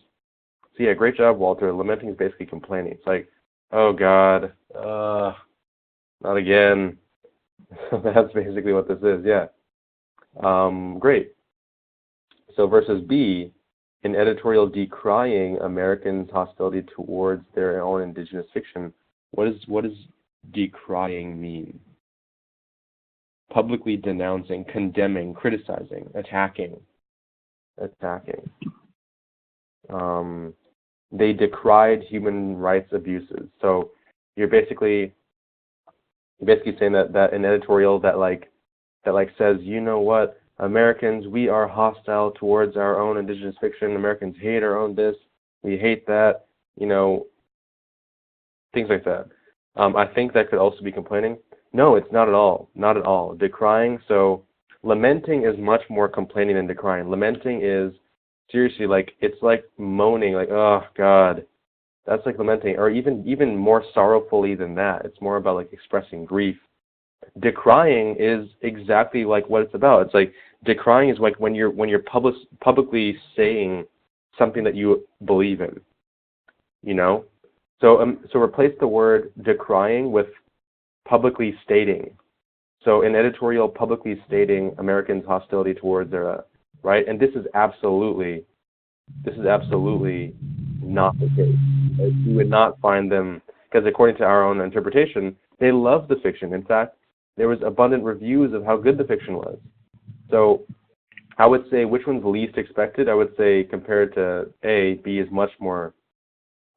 So yeah, great job, Walter. Lamenting is basically complaining. It's like, oh God, not again. That's basically what this is, yeah. Great. So versus B, an editorial decrying Americans' hostility towards their own indigenous fiction. What does decrying mean? Publicly denouncing, condemning, criticizing, attacking. They decried human rights abuses. So you're basically saying that an editorial that says, you know what, Americans, we are hostile towards our own indigenous fiction. Americans hate our own this. We hate that. You know, things like that. I think that could also be complaining. No, it's not at all. Not at all. Decrying. So lamenting is much more complaining than decrying. Lamenting is seriously like, it's like moaning, like, oh God. That's like lamenting, or even more sorrowfully than that. It's more about like expressing grief. Decrying is exactly like what it's about. It's like decrying is like when you're publicly saying something that you believe in. You know, so replace the word decrying with publicly stating. So an editorial publicly stating Americans' hostility towards their right, and this is absolutely not the case. You would not find them, because according to our own interpretation, they love the fiction. In fact, there was abundant reviews of how good the fiction was. So I would say which one's least expected? I would say compared to A, B is much more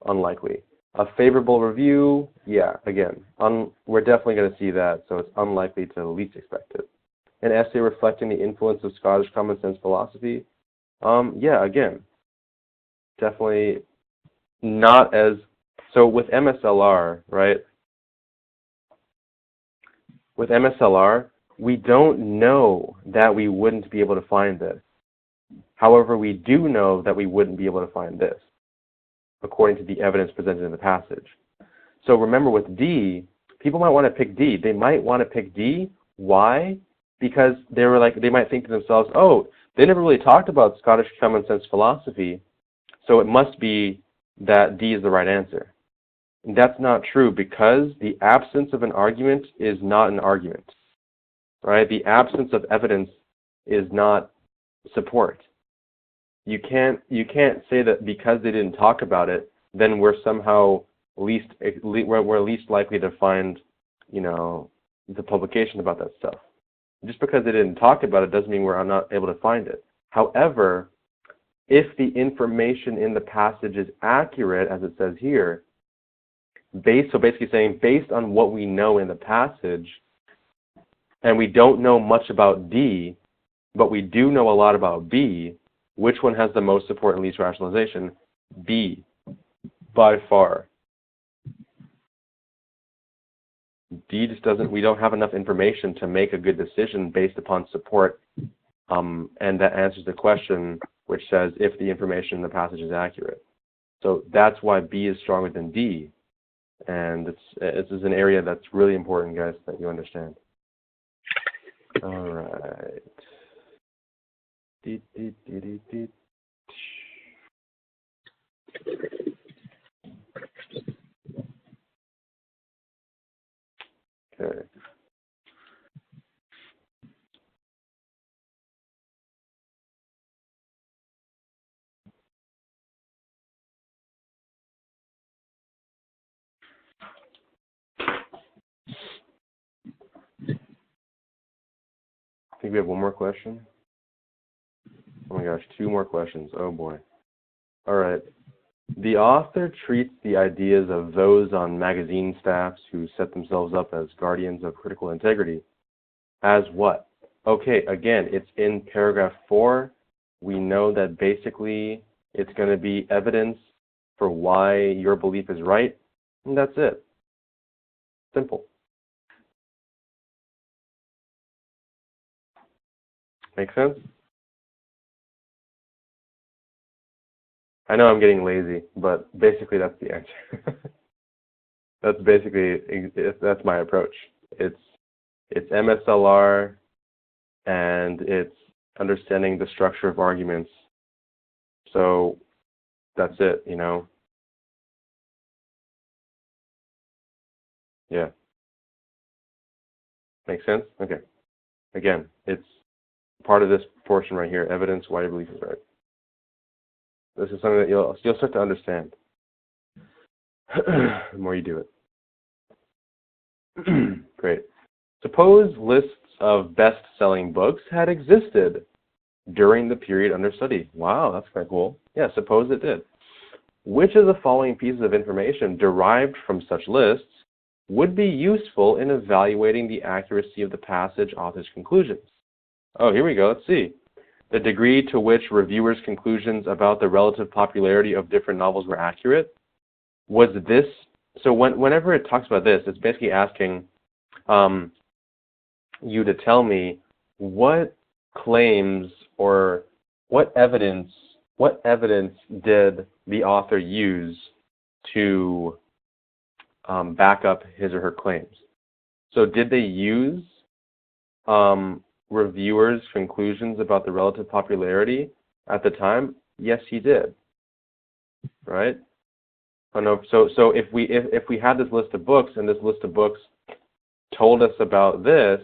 unlikely. A favorable review, yeah, again, we're definitely going to see that, so it's unlikely to least expected. An essay reflecting the influence of Scottish common sense philosophy, yeah, again, definitely not as, so with MSLR, right? With MSLR, we don't know that we wouldn't be able to find this. However, we do know that we wouldn't be able to find this, according to the evidence presented in the passage. So remember with D, people might want to pick D. They might want to pick D. Why? Because they might think to themselves, oh, they never really talked about Scottish common sense philosophy, so it must be that D is the right answer. And that's not true, because the absence of an argument is not an argument, right? The absence of evidence is not support. You can't say that because they didn't talk about it, then we're somehow we're least likely to find, you know, the publication about that stuff. Just because they didn't talk about it doesn't mean we're not able to find it. However, if the information in the passage is accurate, as it says here, so basically saying based on what we know in the passage, and we don't know much about D, but we do know a lot about B, which one has the most support and least rationalization? B, by far. D just doesn't, we don't have enough information to make a good decision based upon support, and that answers the question which says if the information in the passage is accurate. So that's why B is stronger than D, and it's an area that's really important, guys, that you understand. All right. Okay. think we have one more question. Oh my gosh, 2 more questions. Oh boy. All right. The author treats the ideas of those on magazine staffs who set themselves up as guardians of critical integrity as what? Okay, again, it's in paragraph 4. We know that basically it's going to be evidence for why your belief is right, and that's it. Simple. Make sense? I know I'm getting lazy, but basically that's the answer. That's my approach. It's MSLR, and it's understanding the structure of arguments. So that's it, you know. Yeah. Make sense? Okay. Again, it's part of this portion right here, evidence why your belief is right. This is something that you'll start to understand the more you do it. Great. Suppose lists of best-selling books had existed during the period under study. Wow, that's kind of cool. Yeah, suppose it did. Which of the following pieces of information derived from such lists would be useful in evaluating the accuracy of the passage author's conclusions? Oh, here we go. Let's see. The degree to which reviewers' conclusions about the relative popularity of different novels were accurate. Was this, so whenever it talks about this, it's basically asking you to tell me what claims or what evidence did the author use to back up his or her claims. So did they use reviewers' conclusions about the relative popularity at the time? Yes, he did. Right? Oh, no. So if we had this list of books and this list of books told us about this,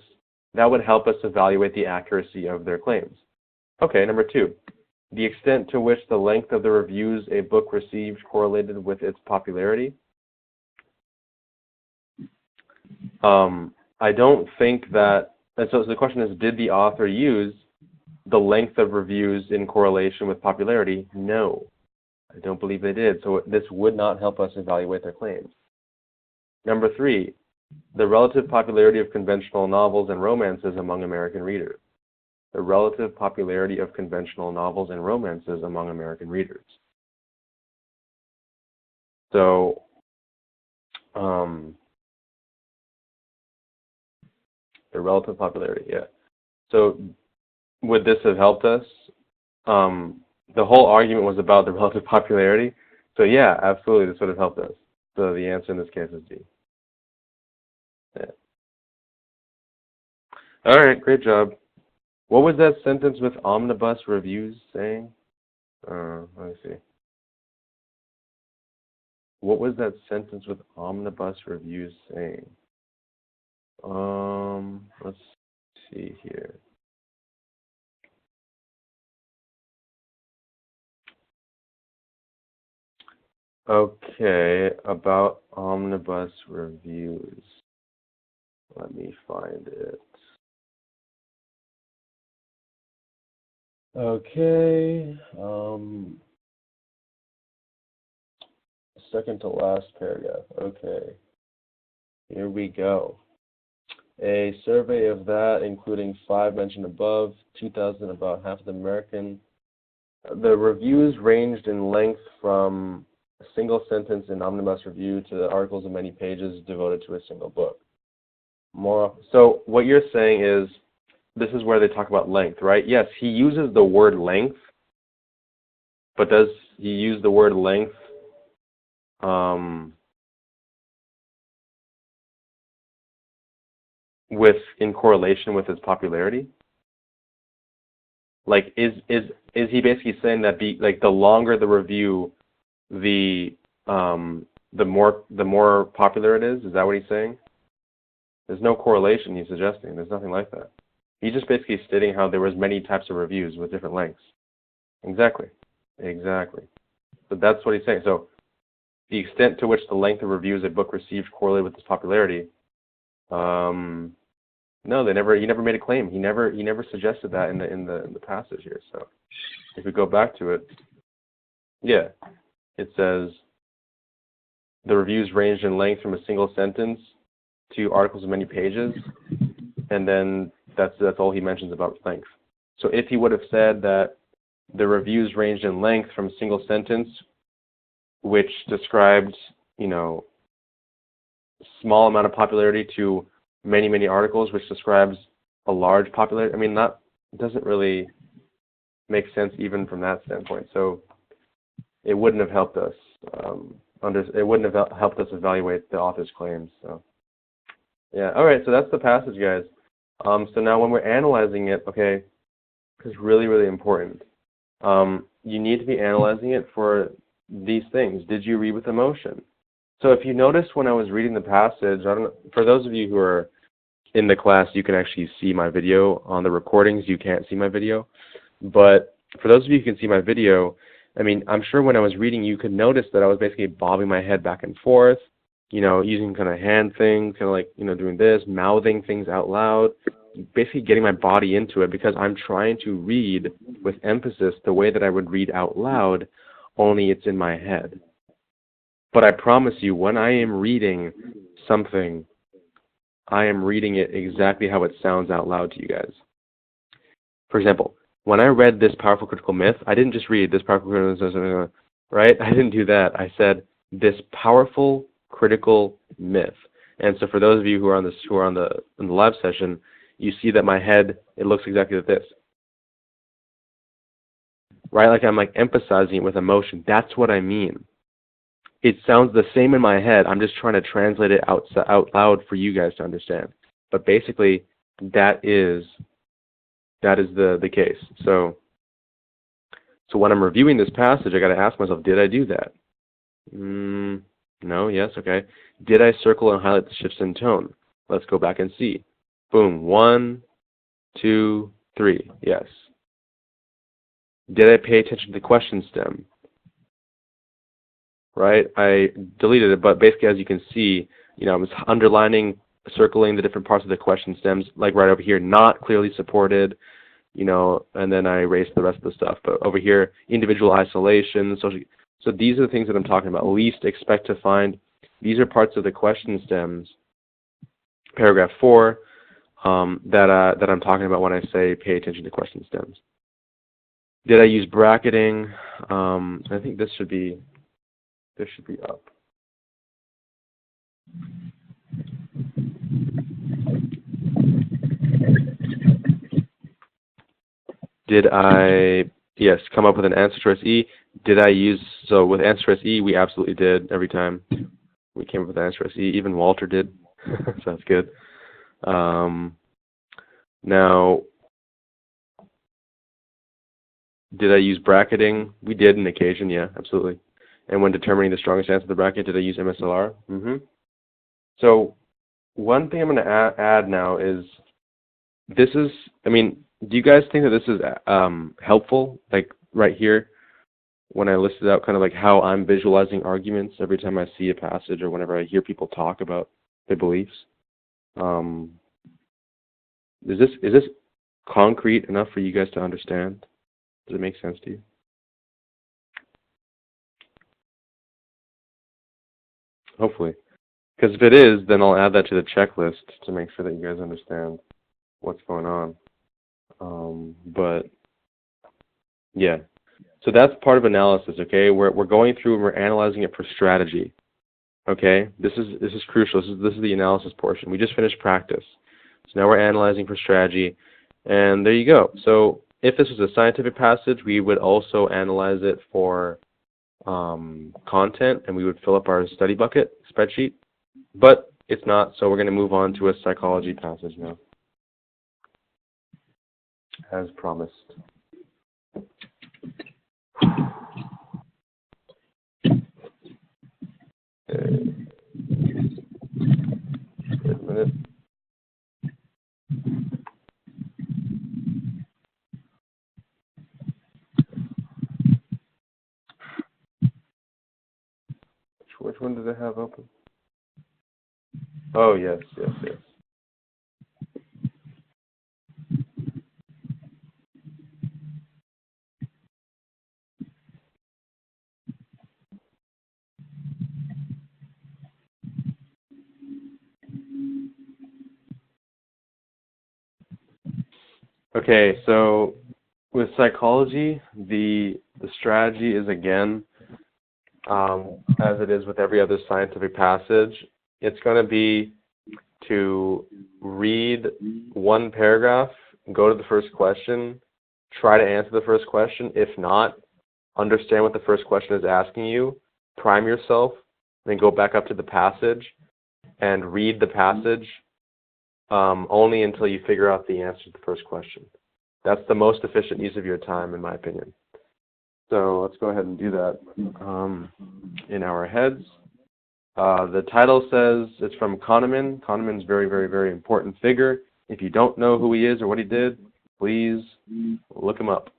that would help us evaluate the accuracy of their claims. Okay, number 2. The extent to which the length of the reviews a book received correlated with its popularity. I don't think that, and so the question is, did the author use the length of reviews in correlation with popularity? No, I don't believe they did. So this would not help us evaluate their claims. Number 3, the relative popularity of conventional novels and romances among American readers. The relative popularity of conventional novels and romances among American readers. So, the relative popularity, yeah. So, would this have helped us? The whole argument was about the relative popularity. So, yeah, absolutely, this would have helped us. So, the answer in this case is D. Yeah. All right, great job. What was that sentence with omnibus reviews saying? Let me see. What was that sentence with omnibus reviews saying? Let's see here. Okay, about omnibus reviews. Let me find it. Okay, second to last paragraph. Okay, here we go. A survey of that, including 5 mentioned above, 2,000, about half of the American. The reviews ranged in length from a single sentence in omnibus review to articles of many pages devoted to a single book. So what you're saying is, this is where they talk about length, right? Yes, he uses the word length, but does he use the word length in correlation with its popularity? Like, is he basically saying that the longer the review, the more popular it is? Is that what he's saying? There's no correlation he's suggesting. There's nothing like that. He's just basically stating how there was many types of reviews with different lengths. Exactly. So that's what he's saying. So the extent to which the length of reviews a book received correlated with its popularity, No, they never. He never made a claim. He never suggested that in the passage here. So if we go back to it, yeah, it says the reviews ranged in length from a single sentence to articles of many pages, and then that's all he mentions about length. So if he would have said that the reviews ranged in length from a single sentence, which described, small amount of popularity, to many articles, which describes a large popularity, I mean, that doesn't really make sense even from that standpoint. So it wouldn't have helped us. It wouldn't have helped us evaluate the author's claims. So yeah, all right. So that's the passage, guys. So now when we're analyzing it, okay, it's really important. You need to be analyzing it for these things. Did you read with emotion? So if you notice when I was reading the passage, for those of you who are in the class, you can actually see my video. On the recordings, you can't see my video. But for those of you who can see my video, I mean, I'm sure when I was reading, you could notice that I was basically bobbing my head back and forth, using kind of hand things, kind of like, doing this, mouthing things out loud, basically getting my body into it because I'm trying to read with emphasis the way that I would read out loud, only it's in my head. But I promise you, when I am reading something, I am reading it exactly how it sounds out loud to you guys. For example, when I read this powerful critical myth, I didn't just read this powerful critical myth, right? I didn't do that. I said this powerful critical myth. And so for those of you who are on in the live session, you see that my head, it looks exactly like this. Right? Like I'm emphasizing it with emotion. That's what I mean. It sounds the same in my head. I'm just trying to translate it out loud for you guys to understand. But basically, that is the case. So when I'm reviewing this passage, I got to ask myself, did I do that? No, yes, okay. Did I circle and highlight the shifts in tone? Let's go back and see. Boom, 1, 2, 3, yes. Did I pay attention to the question stem? Right, I deleted it, but basically, as you can see, I was underlining, circling the different parts of the question stems, like right over here, not clearly supported, and then I erased the rest of the stuff. But over here, individual isolation, social. So these are the things that I'm talking about. Least expect to find. These are parts of the question stems, paragraph 4, that I'm talking about when I say pay attention to question stems. Did I use bracketing? I think this should be up. Did I, yes, come up with an answer choice E? Did I use, so with answer choice E, we absolutely did every time. We came up with answer choice E. Even Walter did. So that's good. Now, did I use bracketing? We did on occasion, yeah, absolutely. And when determining the strongest answer of the bracket, did I use MSLR? So one thing I'm going to add now is, do you guys think that this is helpful, like right here, when I listed out kind of like how I'm visualizing arguments every time I see a passage or whenever I hear people talk about their beliefs? Is this concrete enough for you guys to understand? Does it make sense to you? Hopefully. Because if it is, then I'll add that to the checklist to make sure that you guys understand what's going on. But yeah, so that's part of analysis. Okay, we're going through and we're analyzing it for strategy. Okay, this is crucial. This is the analysis portion. We just finished practice, so now we're analyzing for strategy, and there you go. So if this was a scientific passage, we would also analyze it for content, and we would fill up our study bucket spreadsheet. But it's not, so we're going to move on to a psychology passage now, as promised. Wait a minute. Which one did I have open? Oh, yes. Okay, so with psychology, the strategy is again, as it is with every other scientific passage, it's going to be to read one paragraph, go to the first question, try to answer the first question. If not, understand what the first question is asking you, prime yourself, then go back up to the passage and read the passage only until you figure out the answer to the first question. That's the most efficient use of your time, in my opinion. So let's go ahead and do that in our heads. The title says it's from Kahneman. Kahneman's very, very, very important figure. If you don't know who he is or what he did, please look him up.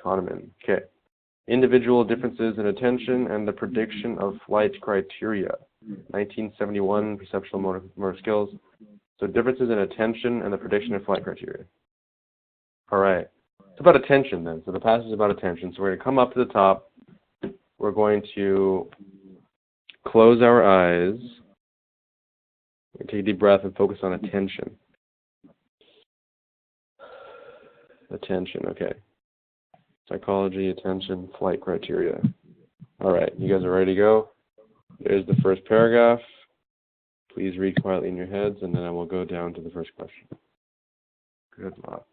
Kahneman. Okay. Individual differences in attention and the prediction of flight criteria. 1971, perceptual motor skills. So differences in attention and the prediction of flight criteria. All right. It's about attention then. So the passage is about attention. So we're going to come up to the top. We're going to close our eyes. Take a deep breath and focus on attention. Attention, okay. Psychology, attention, flight criteria. All right, you guys are ready to go? There's the first paragraph. Please read quietly in your heads, and then I will go down to the first question. Good luck.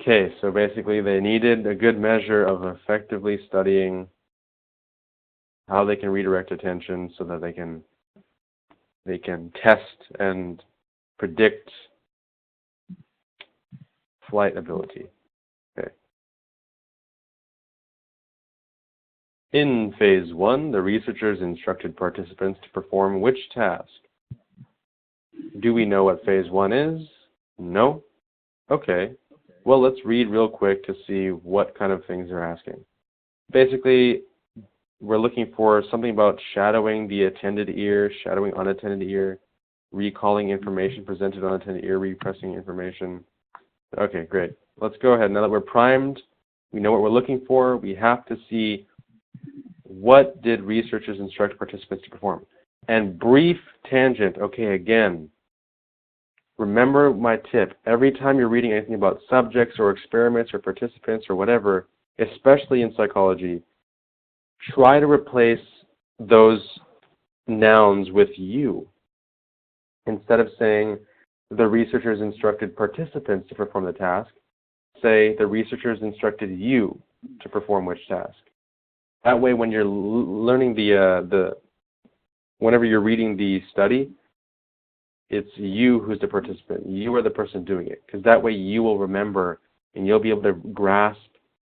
Okay, so basically they needed a good measure of effectively studying how they can redirect attention so that they can test and predict flight ability. Okay. In phase 1, the researchers instructed participants to perform which task? Do we know what phase 1 is? No? Okay. Well, let's read real quick to see what kind of things they're asking. Basically, we're looking for something about shadowing the attended ear, shadowing unattended ear, recalling information presented on attended ear, repressing information. Okay, great. Let's go ahead. Now that we're primed, we know what we're looking for, we have to see what did researchers instruct participants to perform. And brief tangent, okay, again, remember my tip. Every time you're reading anything about subjects or experiments or participants or whatever, especially in psychology, try to replace those nouns with you. Instead of saying the researchers instructed participants to perform the task, say the researchers instructed you to perform which task. That way when you're learning whenever you're reading the study, it's you who's the participant. You are the person doing it. Because that way you will remember and you'll be able to grasp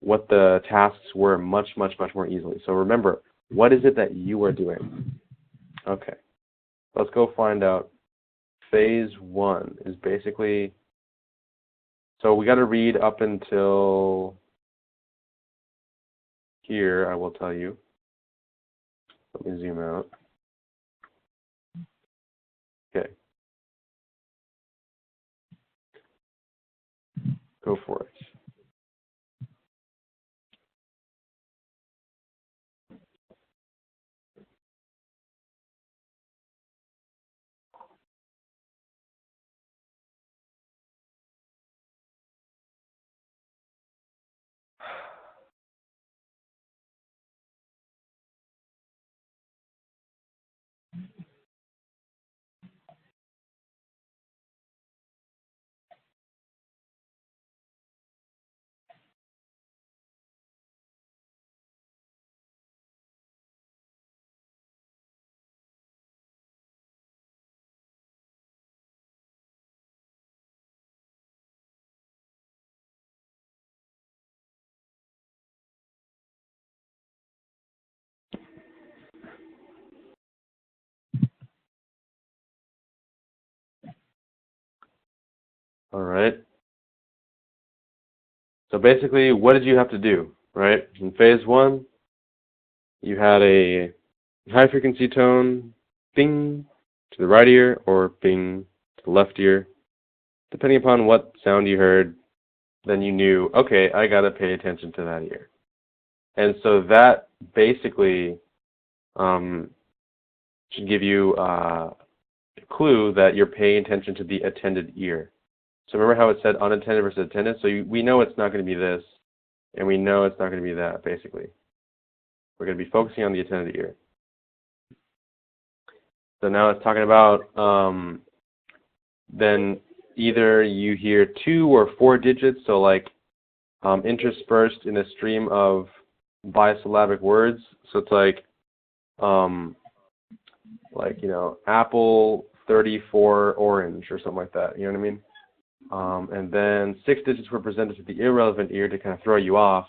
what the tasks were much, much, much more easily. So remember, what is it that you are doing? Okay. Let's go find out. Phase 1 is basically, so we got to read up until here, I will tell you. Let me zoom out. Okay. Go for it. All right. So basically, what did you have to do, right? In phase 1, you had a high frequency tone, bing, to the right ear, or bing, to the left ear. Depending upon what sound you heard, then you knew, okay, I got to pay attention to that ear. And so that basically should give you a clue that you're paying attention to the attended ear. So remember how it said unattended versus attended? So we know it's not going to be this, and we know it's not going to be that, basically. We're going to be focusing on the attended ear. So now it's talking about then either you hear 2 or 4 digits, so like interspersed in a stream of bisyllabic words. So it's like you know, apple 34 orange or something like that. You know what I mean? And then 6 digits were presented to the irrelevant ear to kind of throw you off.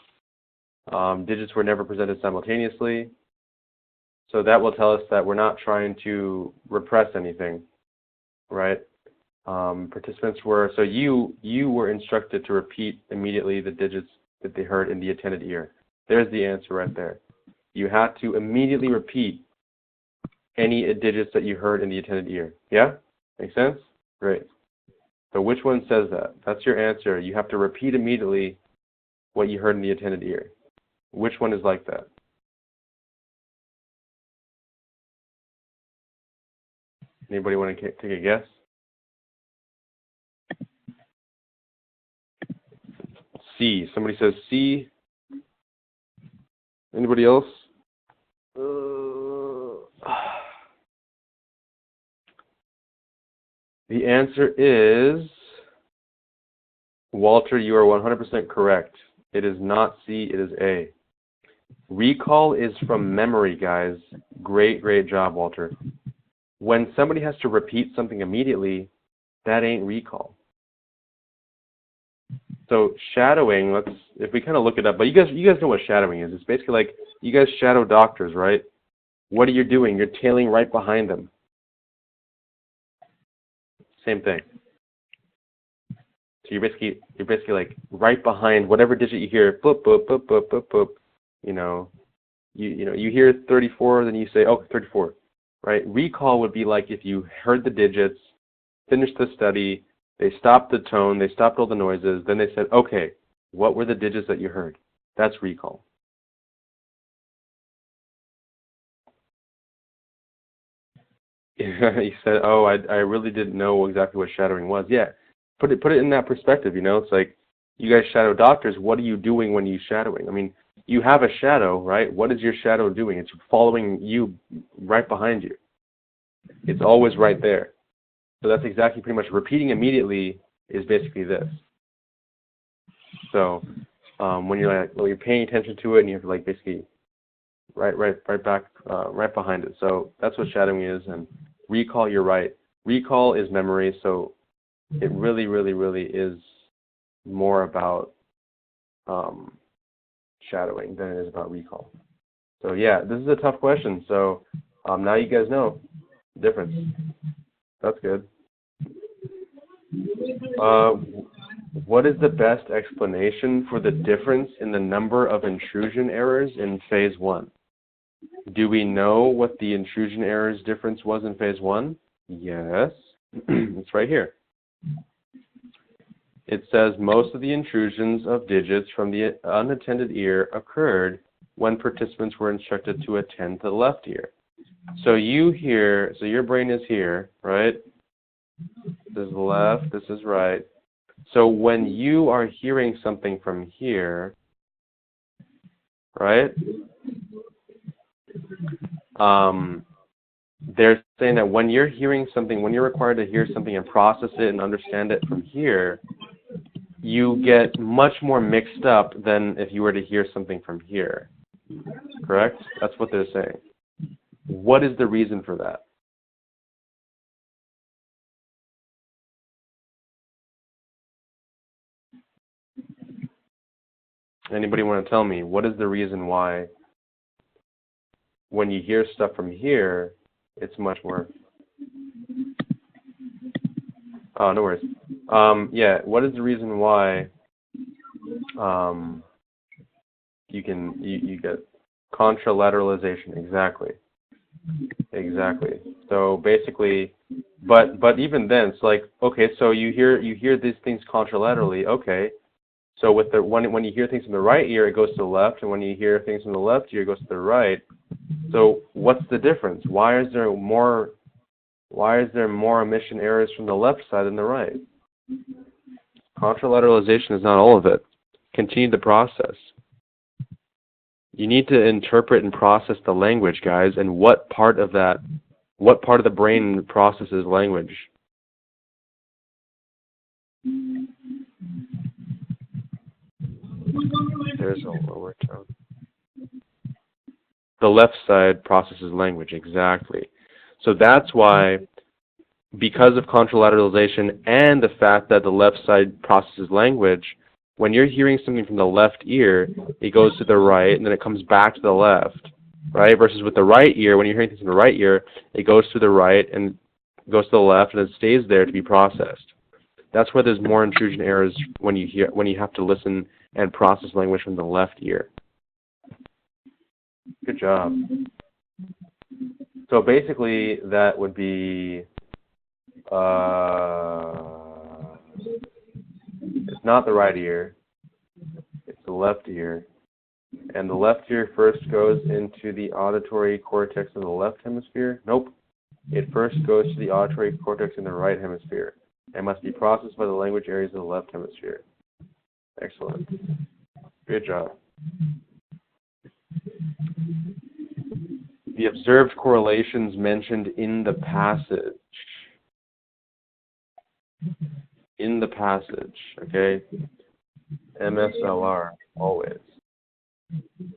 Digits were never presented simultaneously. So that will tell us that we're not trying to repress anything, right? Participants were, so you were instructed to repeat immediately the digits that they heard in the attended ear. There's the answer right there. You had to immediately repeat any digits that you heard in the attended ear. Yeah? Make sense? Great. So which one says that? That's your answer. You have to repeat immediately what you heard in the attended ear. Which one is like that? Anybody want to take a guess? C. Somebody says C. Anybody else? The answer is, Walter, you are 100% correct. It is not C, it is A. Recall is from memory, guys. Great, great job, Walter. When somebody has to repeat something immediately, that ain't recall. So shadowing, if we kind of look it up, but you guys know what shadowing is. It's basically like, you guys shadow doctors, right? What are you doing? You're tailing right behind them. Same thing. So you're basically like right behind whatever digit you hear, boop, boop, boop, boop, boop, boop. You know, you hear 34, then you say, oh, 34, right? Recall would be like if you heard the digits, finished the study, they stopped the tone, they stopped all the noises, then they said, okay, what were the digits that you heard? That's recall. You said, oh, I really didn't know exactly what shadowing was. Yeah, put it in that perspective, you know? It's like, you guys shadow doctors, what are you doing when you shadowing? I mean, you have a shadow, right? What is your shadow doing? It's following you right behind you. It's always right there. So that's exactly pretty much repeating immediately is basically this. So when you're paying attention to it and you have to like basically right back right behind it. So that's what shadowing is. And recall, you're right. Recall is memory. So it really, really, really is more about shadowing than it is about recall. So yeah, this is a tough question. So now you guys know the difference. That's good. What is the best explanation for the difference in the number of intrusion errors in phase 1? Do we know what the intrusion errors difference was in phase 1? Yes. It's right here. It says most of the intrusions of digits from the unattended ear occurred when participants were instructed to attend to the left ear. So your brain is here, right? This is left, this is right. So when you are hearing something from here, right? They're saying that when you're hearing something, when you're required to hear something and process it and understand it from here, you get much more mixed up than if you were to hear something from here. Correct? That's what they're saying. What is the reason for that? Anybody want to tell me, what is the reason why when you hear stuff from here, it's much more... Oh, no worries. Yeah, what is the reason why You get contralateralization. Exactly. So basically, but even then, it's like, okay, so you hear these things contralaterally. Okay, so with the when you hear things from the right ear, it goes to the left, and when you hear things from the left ear, it goes to the right. So what's the difference? Why is there more emission errors from the left side than the right? Contralateralization is not all of it. Continue the process. You need to interpret and process the language, guys, and what part of the brain processes language? There's a lower tone. The left side processes language, exactly. So that's why, because of contralateralization and the fact that the left side processes language, when you're hearing something from the left ear, it goes to the right, and then it comes back to the left, right? Versus with the right ear, when you're hearing things from the right ear, it goes to the right and goes to the left, and it stays there to be processed. That's where there's more intrusion errors when you have to listen and process language from the left ear. Good job. So basically, that would be it's not the right ear, it's the left ear. And the left ear first goes into the auditory cortex of the left hemisphere. Nope. It first goes to the auditory cortex in the right hemisphere and must be processed by the language areas of the left hemisphere. Excellent. Good job. The observed correlations mentioned in the passage. In the passage, okay? MSLR, always.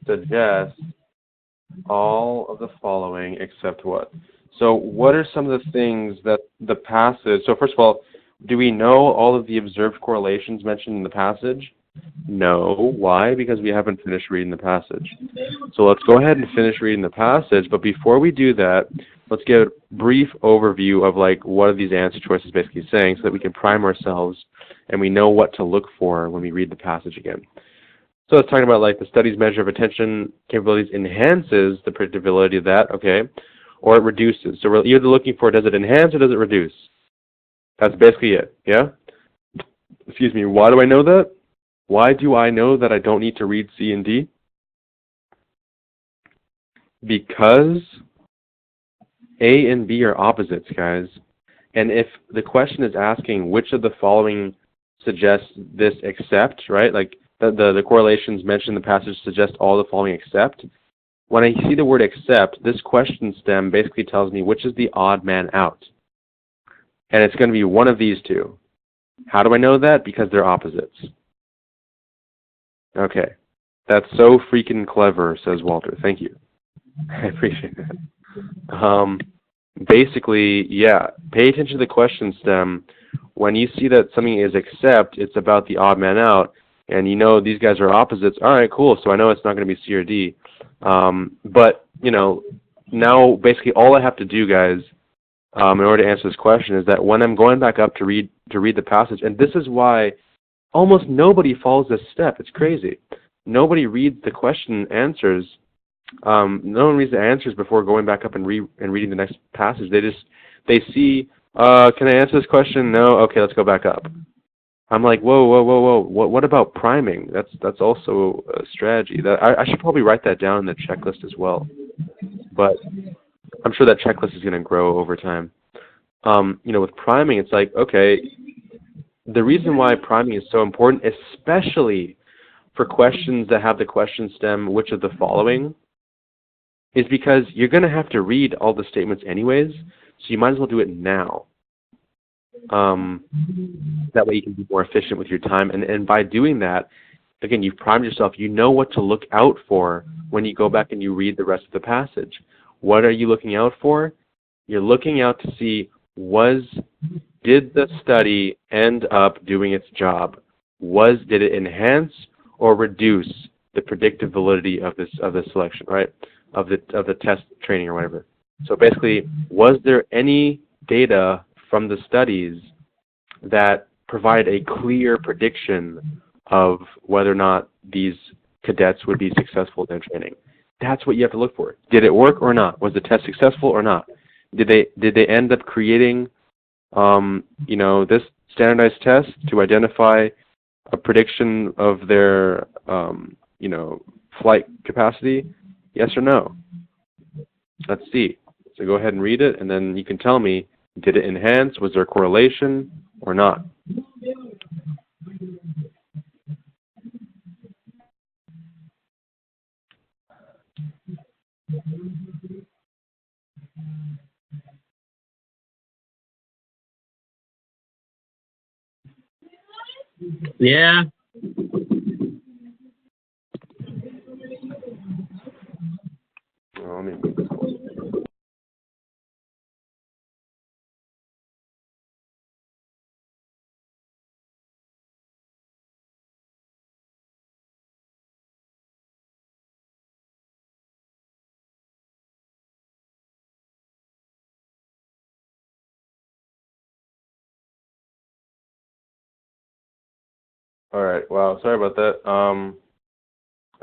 Suggest all of the following except what? So what are some of the things that the passage, so first of all, do we know all of the observed correlations mentioned in the passage? No. Why? Because we haven't finished reading the passage. So let's go ahead and finish reading the passage, but before we do that, let's get a brief overview of like what are these answer choices basically saying so that we can prime ourselves and we know what to look for when we read the passage again. So it's talking about like the study's measure of attention capabilities enhances the predictability of that, okay, or it reduces. So we're either looking for does it enhance or does it reduce? That's basically it, yeah? Excuse me, why do I know that? Why do I know that I don't need to read C and D? Because A and B are opposites, guys. And if the question is asking which of the following suggests this except, right? Like the correlations mentioned in the passage suggest all the following except. When I see the word except, this question stem basically tells me which is the odd man out. And it's going to be one of these two. How do I know that? Because they're opposites. Okay. That's so freaking clever, says Walter. Thank you. I appreciate that. Basically, yeah, pay attention to the question stem. When you see that something is except, it's about the odd man out, and you know these guys are opposites. All right, cool. So I know it's not going to be C or D. But, you know, now basically all I have to do, guys, in order to answer this question is that when I'm going back up to read the passage, and this is why almost nobody follows this step. It's crazy. Nobody reads the question answers. No one reads the answers before going back up and reading the next passage. They see, can I answer this question? No. Okay, let's go back up. I'm like, whoa. What about priming? That's also a strategy. I should probably write that down in the checklist as well. But I'm sure that checklist is going to grow over time. You know, with priming, it's like, okay, the reason why priming is so important, especially for questions that have the question stem, which of the following, is because you're going to have to read all the statements anyways, so you might as well do it now. That way you can be more efficient with your time. And by doing that, again, you've primed yourself. You know what to look out for when you go back and you read the rest of the passage. What are you looking out for? You're looking out to see, did the study end up doing its job? Did it enhance or reduce the predictive validity of the selection, right? Of the test training or whatever. So basically, was there any data from the studies that provide a clear prediction of whether or not these cadets would be successful in their training. That's what you have to look for. Did it work or not? Was the test successful or not? Did they end up creating this standardized test to identify a prediction of their flight capacity? Yes or no? Let's see. So go ahead and read it, and then you can tell me, did it enhance? Was there a correlation or not? Yeah. Oh, let me move this closer. All right. Wow. Sorry about that.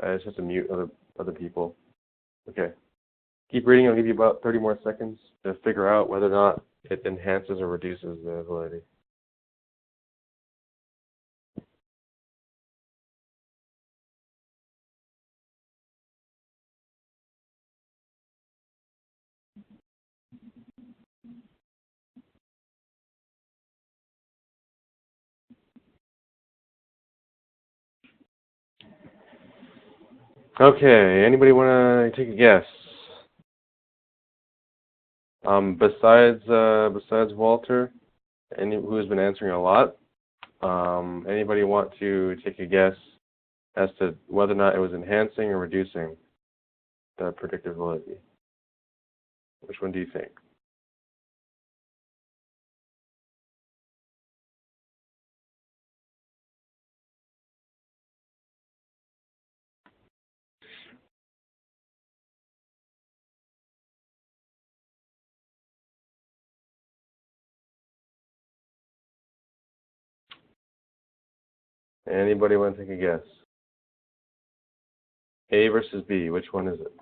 I just have to mute other people. Okay. Keep reading. I'll give you about 30 more seconds to figure out whether or not it enhances or reduces the validity. Okay. Anybody want to take a guess? Besides Walter, who has been answering a lot, anybody want to take a guess as to whether or not it was enhancing or reducing the predictive validity? Which one do you think? Anybody want to take a guess? A versus B, which one is it?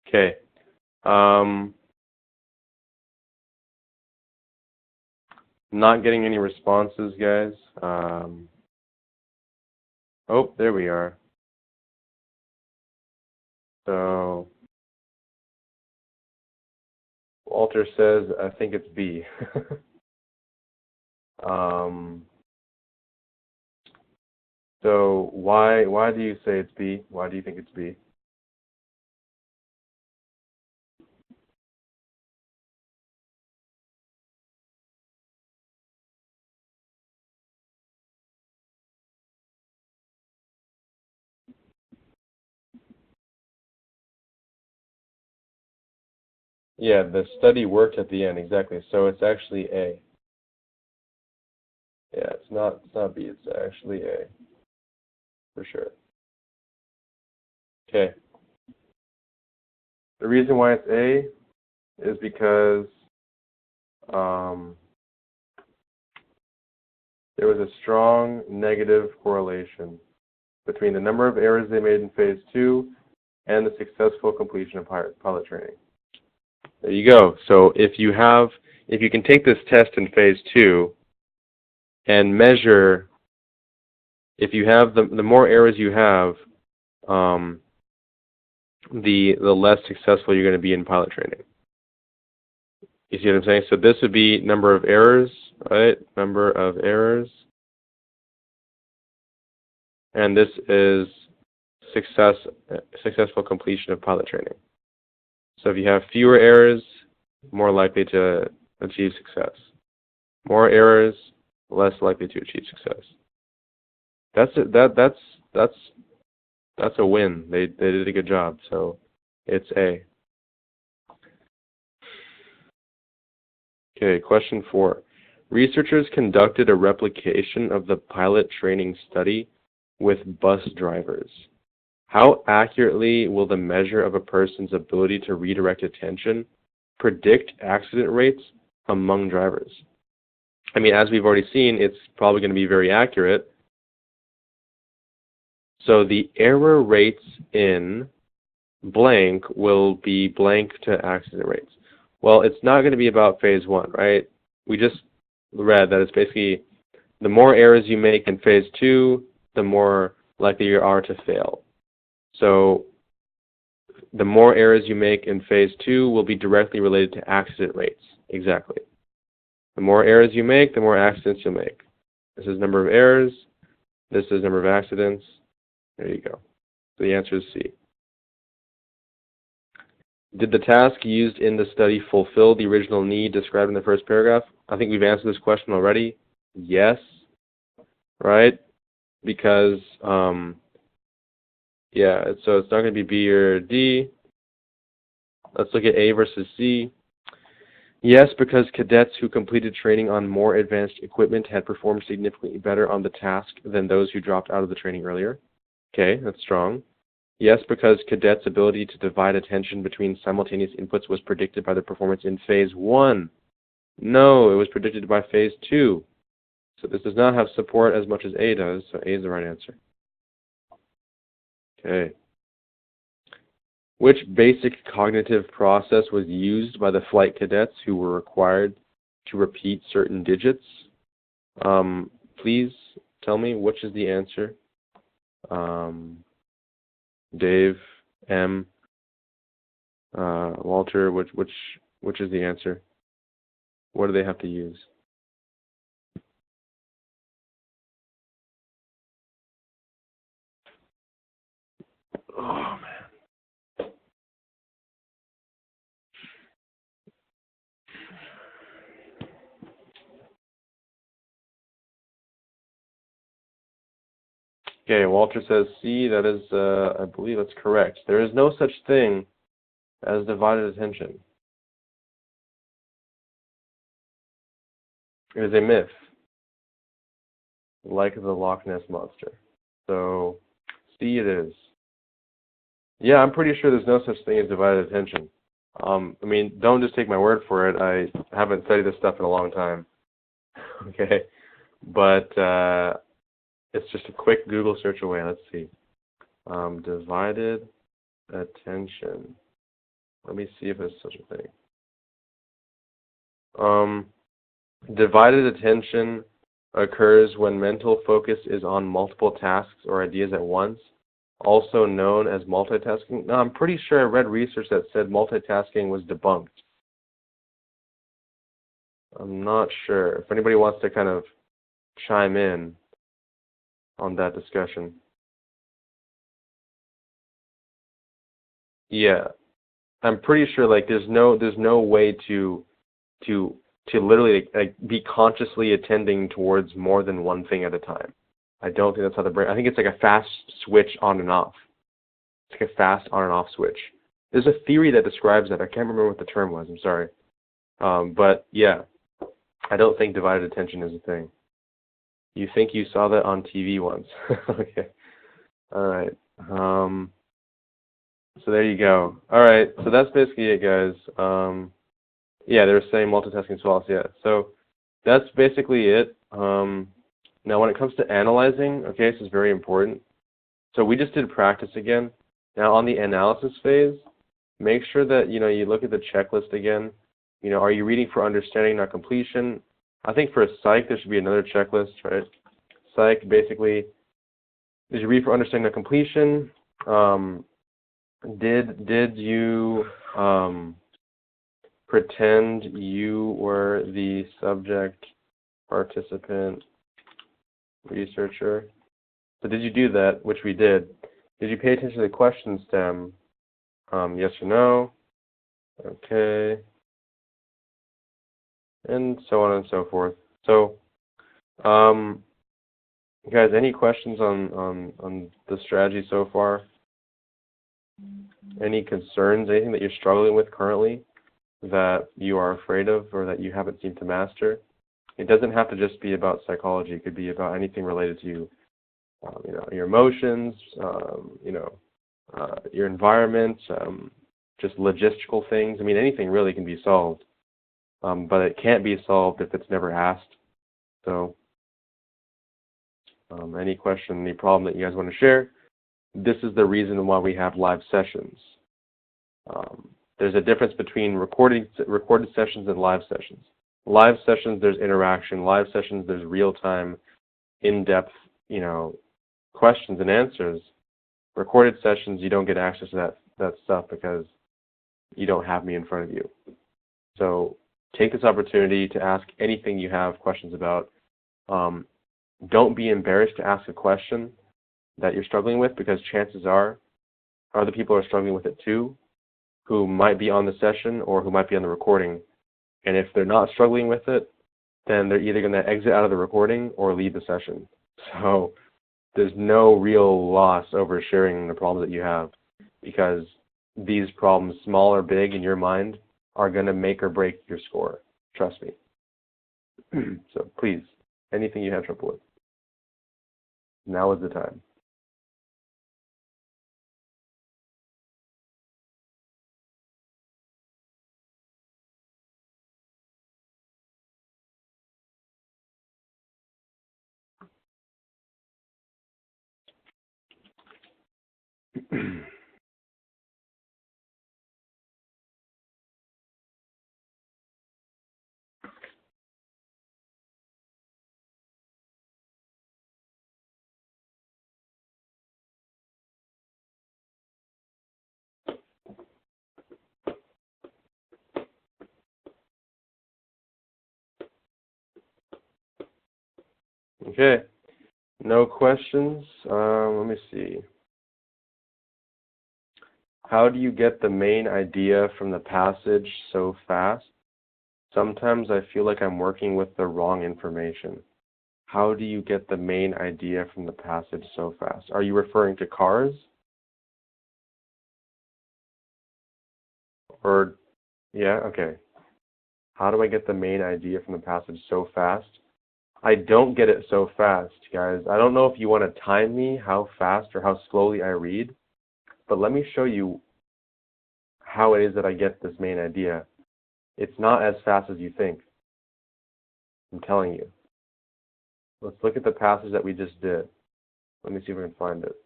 Okay. Not getting any responses, guys. Oh, there we are. So Walter says, I think it's B. So why do you say it's B? Why do you think it's B? Yeah, the study worked at the end, exactly. So it's actually A. Yeah, it's not B, it's actually A. For sure. Okay. The reason why it's A is because there was a strong negative correlation between the number of errors they made in phase 2 and the successful completion of pilot training. There you go. So if you can take this test in phase 2 and measure, if you have the more errors you have, the less successful you're going to be in pilot training. You see what I'm saying? So this would be number of errors, right? Number of errors. And this is successful completion of pilot training. So if you have fewer errors, more likely to achieve success. More errors, less likely to achieve success. That's a win. They did a good job. So it's A. Okay, question 4. Researchers conducted a replication of the pilot training study with bus drivers. How accurately will the measure of a person's ability to redirect attention predict accident rates among drivers? I mean, as we've already seen, it's probably going to be very accurate. So the error rates in blank will be blank to accident rates. Well, it's not going to be about phase 1, right? We just read that it's basically the more errors you make in phase 2, the more likely you are to fail. So the more errors you make in phase 2 will be directly related to accident rates. Exactly. The more errors you make, the more accidents you'll make. This is number of errors. This is number of accidents. There you go. So the answer is C. Did the task used in the study fulfill the original need described in the first paragraph? I think we've answered this question already. Yes. Right? Because, yeah, so it's not going to be B or D. Let's look at A versus C. Yes, because cadets who completed training on more advanced equipment had performed significantly better on the task than those who dropped out of the training earlier. Okay, that's strong. Yes, because cadets' ability to divide attention between simultaneous inputs was predicted by their performance in phase 1. No, it was predicted by phase 2. So this does not have support as much as A does, so A is the right answer. Okay. Which basic cognitive process was used by the flight cadets who were required to repeat certain digits? Please tell me which is the answer. Dave, M, Walter, which is the answer? What do they have to use? Oh, man. Okay, Walter says C. That is, I believe that's correct. There is no such thing as divided attention. It is a myth, like the Loch Ness Monster. So, C it is. Yeah, I'm pretty sure there's no such thing as divided attention. I mean, don't just take my word for it. I haven't studied this stuff in a long time. Okay, but it's just a quick Google search away. Let's see. Divided attention. Let me see if there's such a thing. Divided attention occurs when mental focus is on multiple tasks or ideas at once, also known as multitasking. Now, I'm pretty sure I read research that said multitasking was debunked. I'm not sure. If anybody wants to kind of chime in on that discussion. Yeah. I'm pretty sure like there's no way to literally like be consciously attending towards more than one thing at a time. I don't think that's how the brain. I think it's like a fast switch on and off. It's like a fast on and off switch. There's a theory that describes that. I can't remember what the term was. I'm sorry. But yeah, I don't think divided attention is a thing. You think you saw that on TV once? Okay. All right. So there you go. All right. So that's basically it, guys. Yeah, they were saying multitasking as well. Yeah. So that's basically it. Now, when it comes to analyzing, okay, this is very important. So we just did practice again. Now, on the analysis phase, make sure that, you look at the checklist again. Are you reading for understanding, not completion? I think for a psych, there should be another checklist, right? Psych, basically, did you read for understanding, not completion? Did you pretend you were the subject, participant, researcher? So did you do that, which we did? Did you pay attention to the question stem? Yes or no? Okay. And so on and so forth. So, guys, any questions on the strategy so far? Any concerns, anything that you're struggling with currently that you are afraid of or that you haven't seemed to master? It doesn't have to just be about psychology. It could be about anything related to, your emotions, your environment, just logistical things. I mean, anything really can be solved, but it can't be solved if it's never asked. So any question, any problem that you guys want to share, this is the reason why we have live sessions. There's a difference between recorded sessions and live sessions. Live sessions, there's interaction. Live sessions, there's real-time, in-depth, questions and answers. Recorded sessions, you don't get access to that stuff because you don't have me in front of you. So take this opportunity to ask anything you have questions about. Don't be embarrassed to ask a question that you're struggling with, because chances are other people are struggling with it too, who might be on the session or who might be on the recording. And if they're not struggling with it, then they're either going to exit out of the recording or leave the session. So there's no real loss over sharing the problems that you have, because these problems, small or big in your mind, are going to make or break your score. Trust me. So please, anything you have trouble with, now is the time. Okay, no questions. Let me see. How do you get the main idea from the passage so fast? Sometimes I feel like I'm working with the wrong information. How do you get the main idea from the passage so fast? Are you referring to cars? Or, yeah, okay. How do I get the main idea from the passage so fast? I don't get it so fast, guys. I don't know if you want to time me how fast or how slowly I read, but let me show you how it is that I get this main idea. It's not as fast as you think. I'm telling you. Let's look at the passage that we just did. Let me see if we can find it.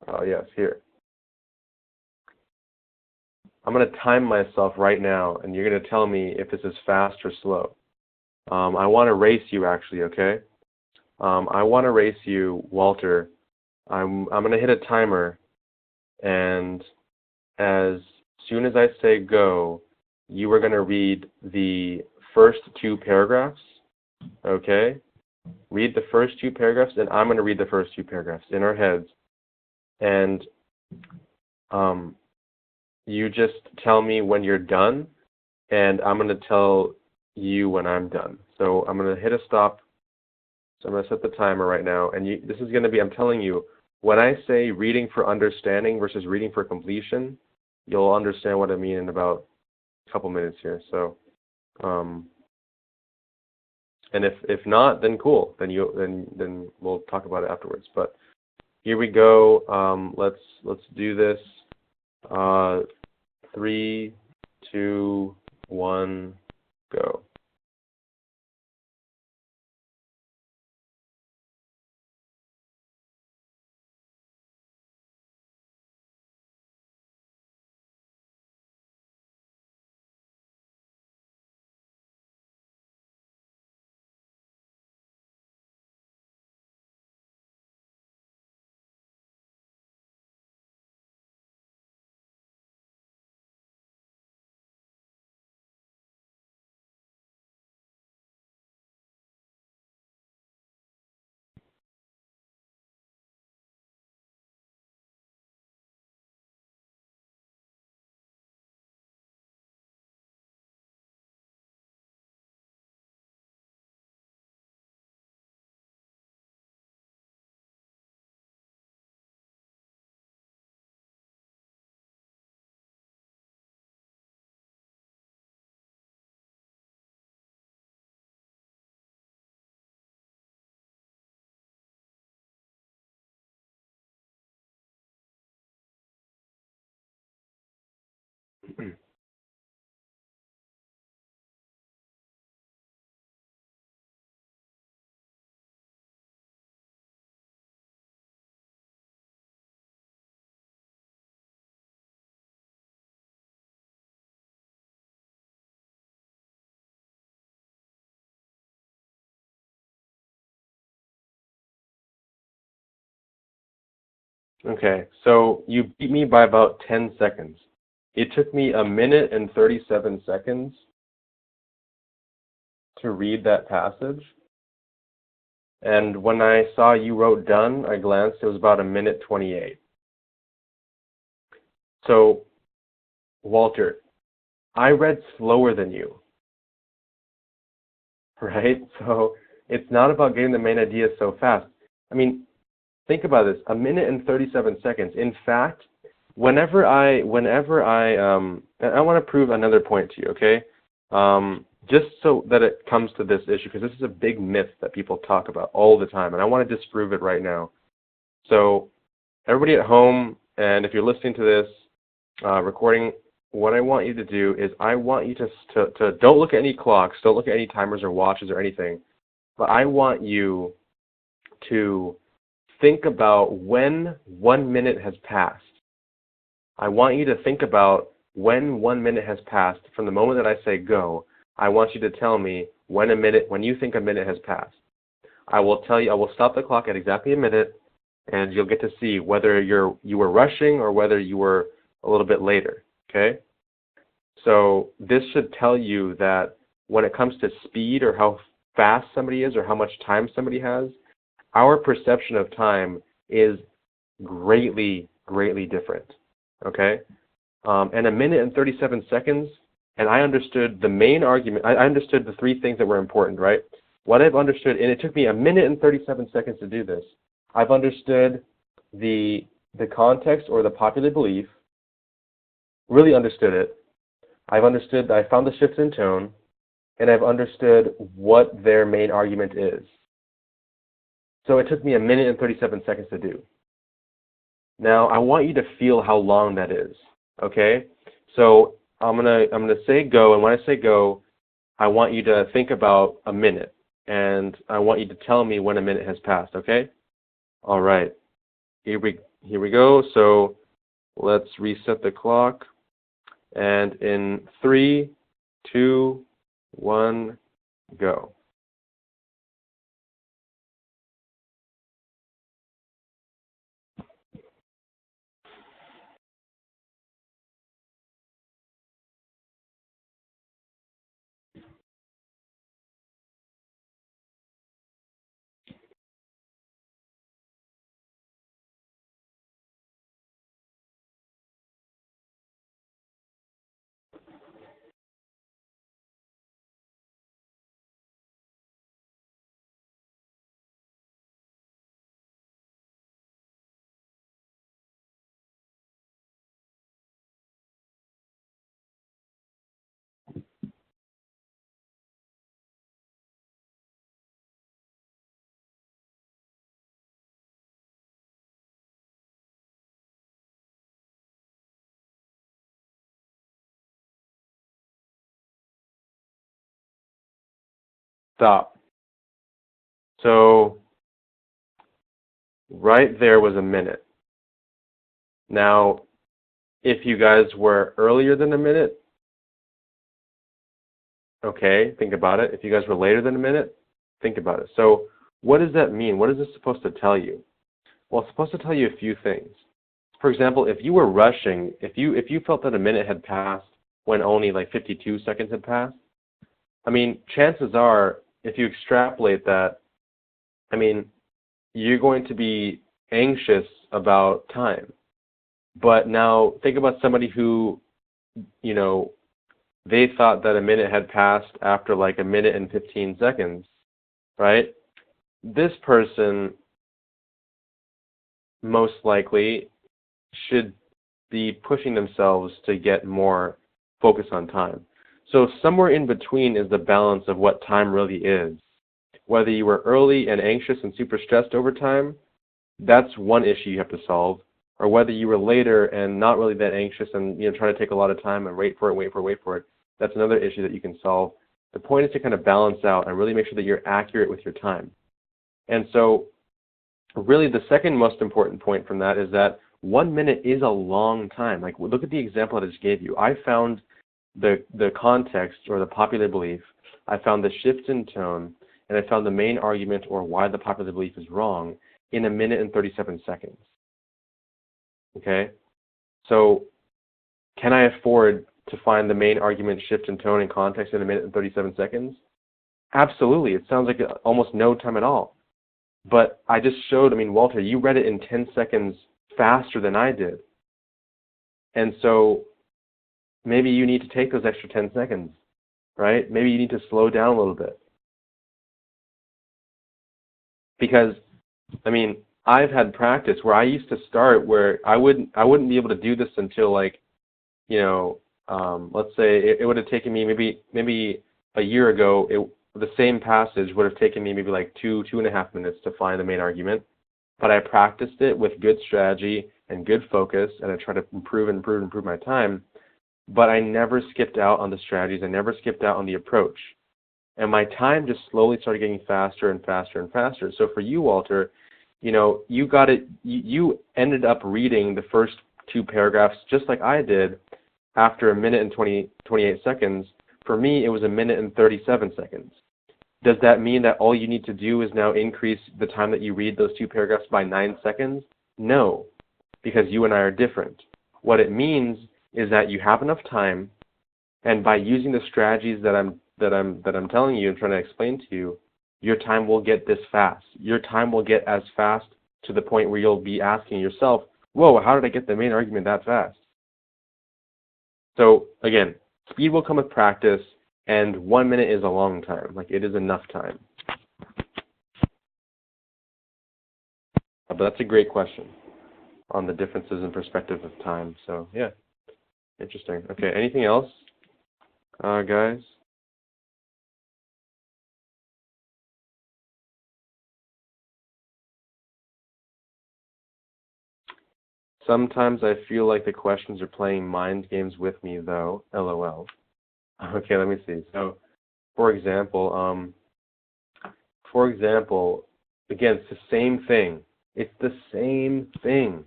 Oh, yes, here. I'm going to time myself right now, and you're going to tell me if this is fast or slow. I want to race you, actually, okay? I want to race you, Walter. I'm going to hit a timer, and as soon as I say go, you are going to read the first two paragraphs, okay? Read the first two paragraphs, and I'm going to read the first two paragraphs in our heads. And you just tell me when you're done, and I'm going to tell you when I'm done. So I'm going to hit a stop. So I'm going to set the timer right now. And this is going to be, I'm telling you, when I say reading for understanding versus reading for completion, you'll understand what I mean in about a couple minutes here. So, and if not, then cool. Then we'll talk about it afterwards. But here we go. Let's do this. 3, 2, 1, go. Okay, so you beat me by about 10 seconds. It took me a minute and 37 seconds to read that passage. And when I saw you wrote done, I glanced, it was about a minute 28. So, Walter, I read slower than you, right? So it's not about getting the main idea so fast. I mean, think about this, a minute and 37 seconds. In fact, whenever I want to prove another point to you, okay? Just so that it comes to this issue, because this is a big myth that people talk about all the time, and I want to disprove it right now. So, everybody at home, and if you're listening to this recording, what I want you to do is I want you to don't look at any clocks, don't look at any timers or watches or anything, but I want you to think about when 1 minute has passed. I want you to think about when 1 minute has passed from the moment that I say go. I want you to tell me when you think a minute has passed. I will tell you, I will stop the clock at exactly a minute, and you'll get to see whether you were rushing or whether you were a little bit later, okay? So this should tell you that when it comes to speed or how fast somebody is or how much time somebody has, our perception of time is greatly, greatly different, okay? And a minute and 37 seconds, and I understood the main argument, I understood the three things that were important, right? What I've understood, and it took me a minute and 37 seconds to do this, I've understood the context or the popular belief, really understood it. I found the shifts in tone, and I've understood what their main argument is. So it took me a minute and 37 seconds to do. Now, I want you to feel how long that is, okay? So I'm gonna say go, and when I say go, I want you to think about a minute, and I want you to tell me when a minute has passed, okay? All right, here we go. So let's reset the clock, and in 3, 2, 1, go. Stop. So right there was a minute. Now, if you guys were earlier than a minute, okay, think about it. If you guys were later than a minute, think about it. So what does that mean? What is this supposed to tell you? Well, it's supposed to tell you a few things. For example, if you were rushing, if you felt that a minute had passed when only like 52 seconds had passed, I mean, chances are, if you extrapolate that, I mean, you're going to be anxious about time. But now think about somebody who, you know, they thought that a minute had passed after like a minute and 15 seconds, right? This person most likely should be pushing themselves to get more focus on time. So somewhere in between is the balance of what time really is. Whether you were early and anxious and super stressed over time, that's one issue you have to solve. Or whether you were later and not really that anxious and trying to take a lot of time and wait for it, that's another issue that you can solve. The point is to kind of balance out and really make sure that you're accurate with your time. And so really the second most important point from that is that 1 minute is a long time. Like, look at the example that I just gave you. I found the context or the popular belief, I found the shift in tone, and I found the main argument or why the popular belief is wrong in a minute and 37 seconds. Okay? So can I afford to find the main argument, shift in tone and context in a minute and 37 seconds? Absolutely. It sounds like almost no time at all. But I just showed, I mean, Walter, you read it in 10 seconds faster than I did. And so maybe you need to take those extra 10 seconds, right? Maybe you need to slow down a little bit. Because, I mean, I've had practice where I used to start where I wouldn't be able to do this until like, you know, let's say it would have taken me maybe a year ago, the same passage would have taken me maybe like 2.5 minutes to find the main argument. But I practiced it with good strategy and good focus, and I tried to improve my time. But I never skipped out on the strategies. I never skipped out on the approach. And my time just slowly started getting faster and faster and faster. So for you, Walter, you know, you got it. You ended up reading the first 2 paragraphs just like I did after a minute and 28 seconds. For me, it was a minute and 37 seconds. Does that mean that all you need to do is now increase the time that you read those 2 paragraphs by 9 seconds? No, because you and I are different. What it means is that you have enough time, and by using the strategies that I'm telling you and trying to explain to you, your time will get this fast. Your time will get as fast to the point where you'll be asking yourself, whoa, how did I get the main argument that fast? So again, speed will come with practice, and 1 minute is a long time. Like, it is enough time. But that's a great question on the differences in perspective of time. So yeah, interesting. Okay, anything else, guys? Sometimes I feel like the questions are playing mind games with me, though. LOL. Okay, let me see. So, for example, again, it's the same thing. It's the same thing.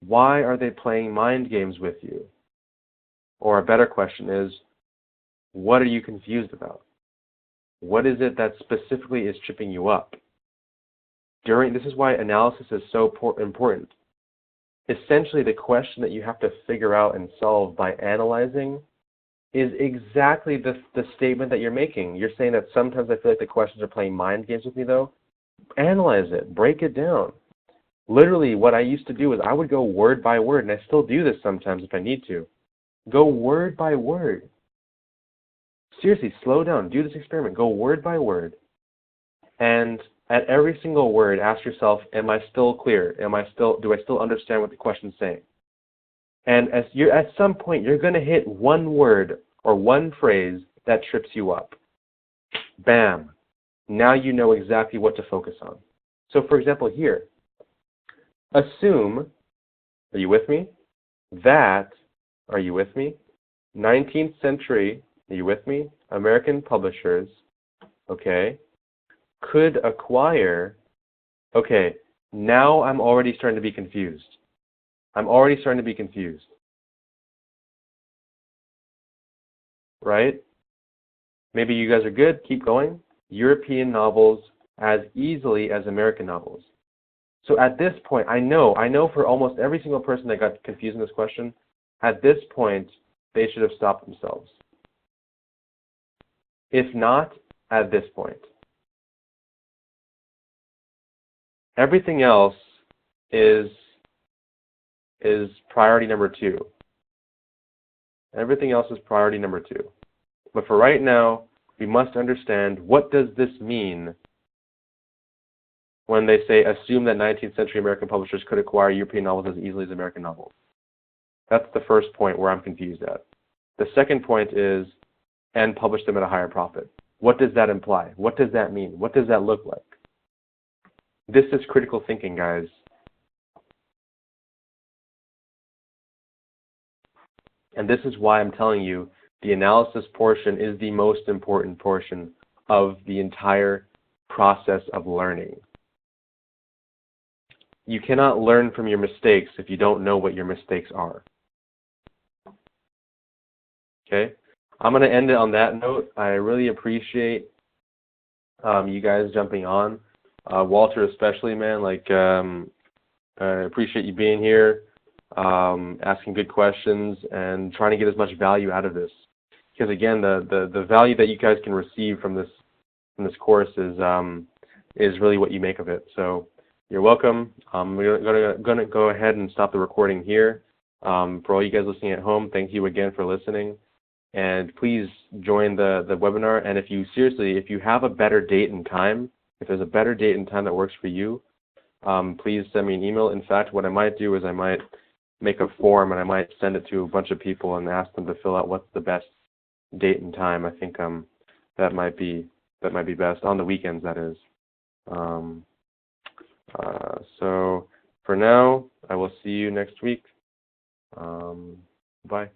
Why are they playing mind games with you? Or a better question is, what are you confused about? What is it that specifically is tripping you up? This is why analysis is so important. Essentially, the question that you have to figure out and solve by analyzing is exactly the statement that you're making. You're saying that sometimes I feel like the questions are playing mind games with me, though. Analyze it. Break it down. Literally, what I used to do is I would go word by word, and I still do this sometimes if I need to. Go word by word. Seriously, slow down. Do this experiment. Go word by word. And at every single word, ask yourself, am I still clear? Do I still understand what the question's saying? And at some point, you're going to hit one word or one phrase that trips you up. Bam. Now you know exactly what to focus on. So for example, here, assume, are you with me? That, are you with me? 19th century, are you with me? American publishers, okay, could acquire, okay, now I'm already starting to be confused. Right? Maybe you guys are good, keep going. European novels as easily as American novels. So at this point, I know for almost every single person that got confused in this question, at this point, they should have stopped themselves. If not, at this point. Everything else is priority number 2. Everything else is priority number 2. But for right now, we must understand, what does this mean when they say, assume that 19th century American publishers could acquire European novels as easily as American novels? That's the first point where I'm confused at. The second point is, and publish them at a higher profit. What does that imply? What does that mean? What does that look like? This is critical thinking, guys. And this is why I'm telling you the analysis portion is the most important portion of the entire process of learning. You cannot learn from your mistakes if you don't know what your mistakes are. Okay? I'm going to end it on that note. I really appreciate you guys jumping on. Walter especially, man. I appreciate you being here. asking good questions, and trying to get as much value out of this. Because again, the value that you guys can receive from this course is really what you make of it. So you're welcome. We're gonna go ahead and stop the recording here. For all you guys listening at home, thank you again for listening. And please join the webinar. And if you have a better date and time, if there's a better date and time that works for you, please send me an email. In fact, what I might do is I might make a form and I might send it to a bunch of people and ask them to fill out what's the best date and time. I think that might be best on the weekends, that is. So for now, I will see you next week. Bye.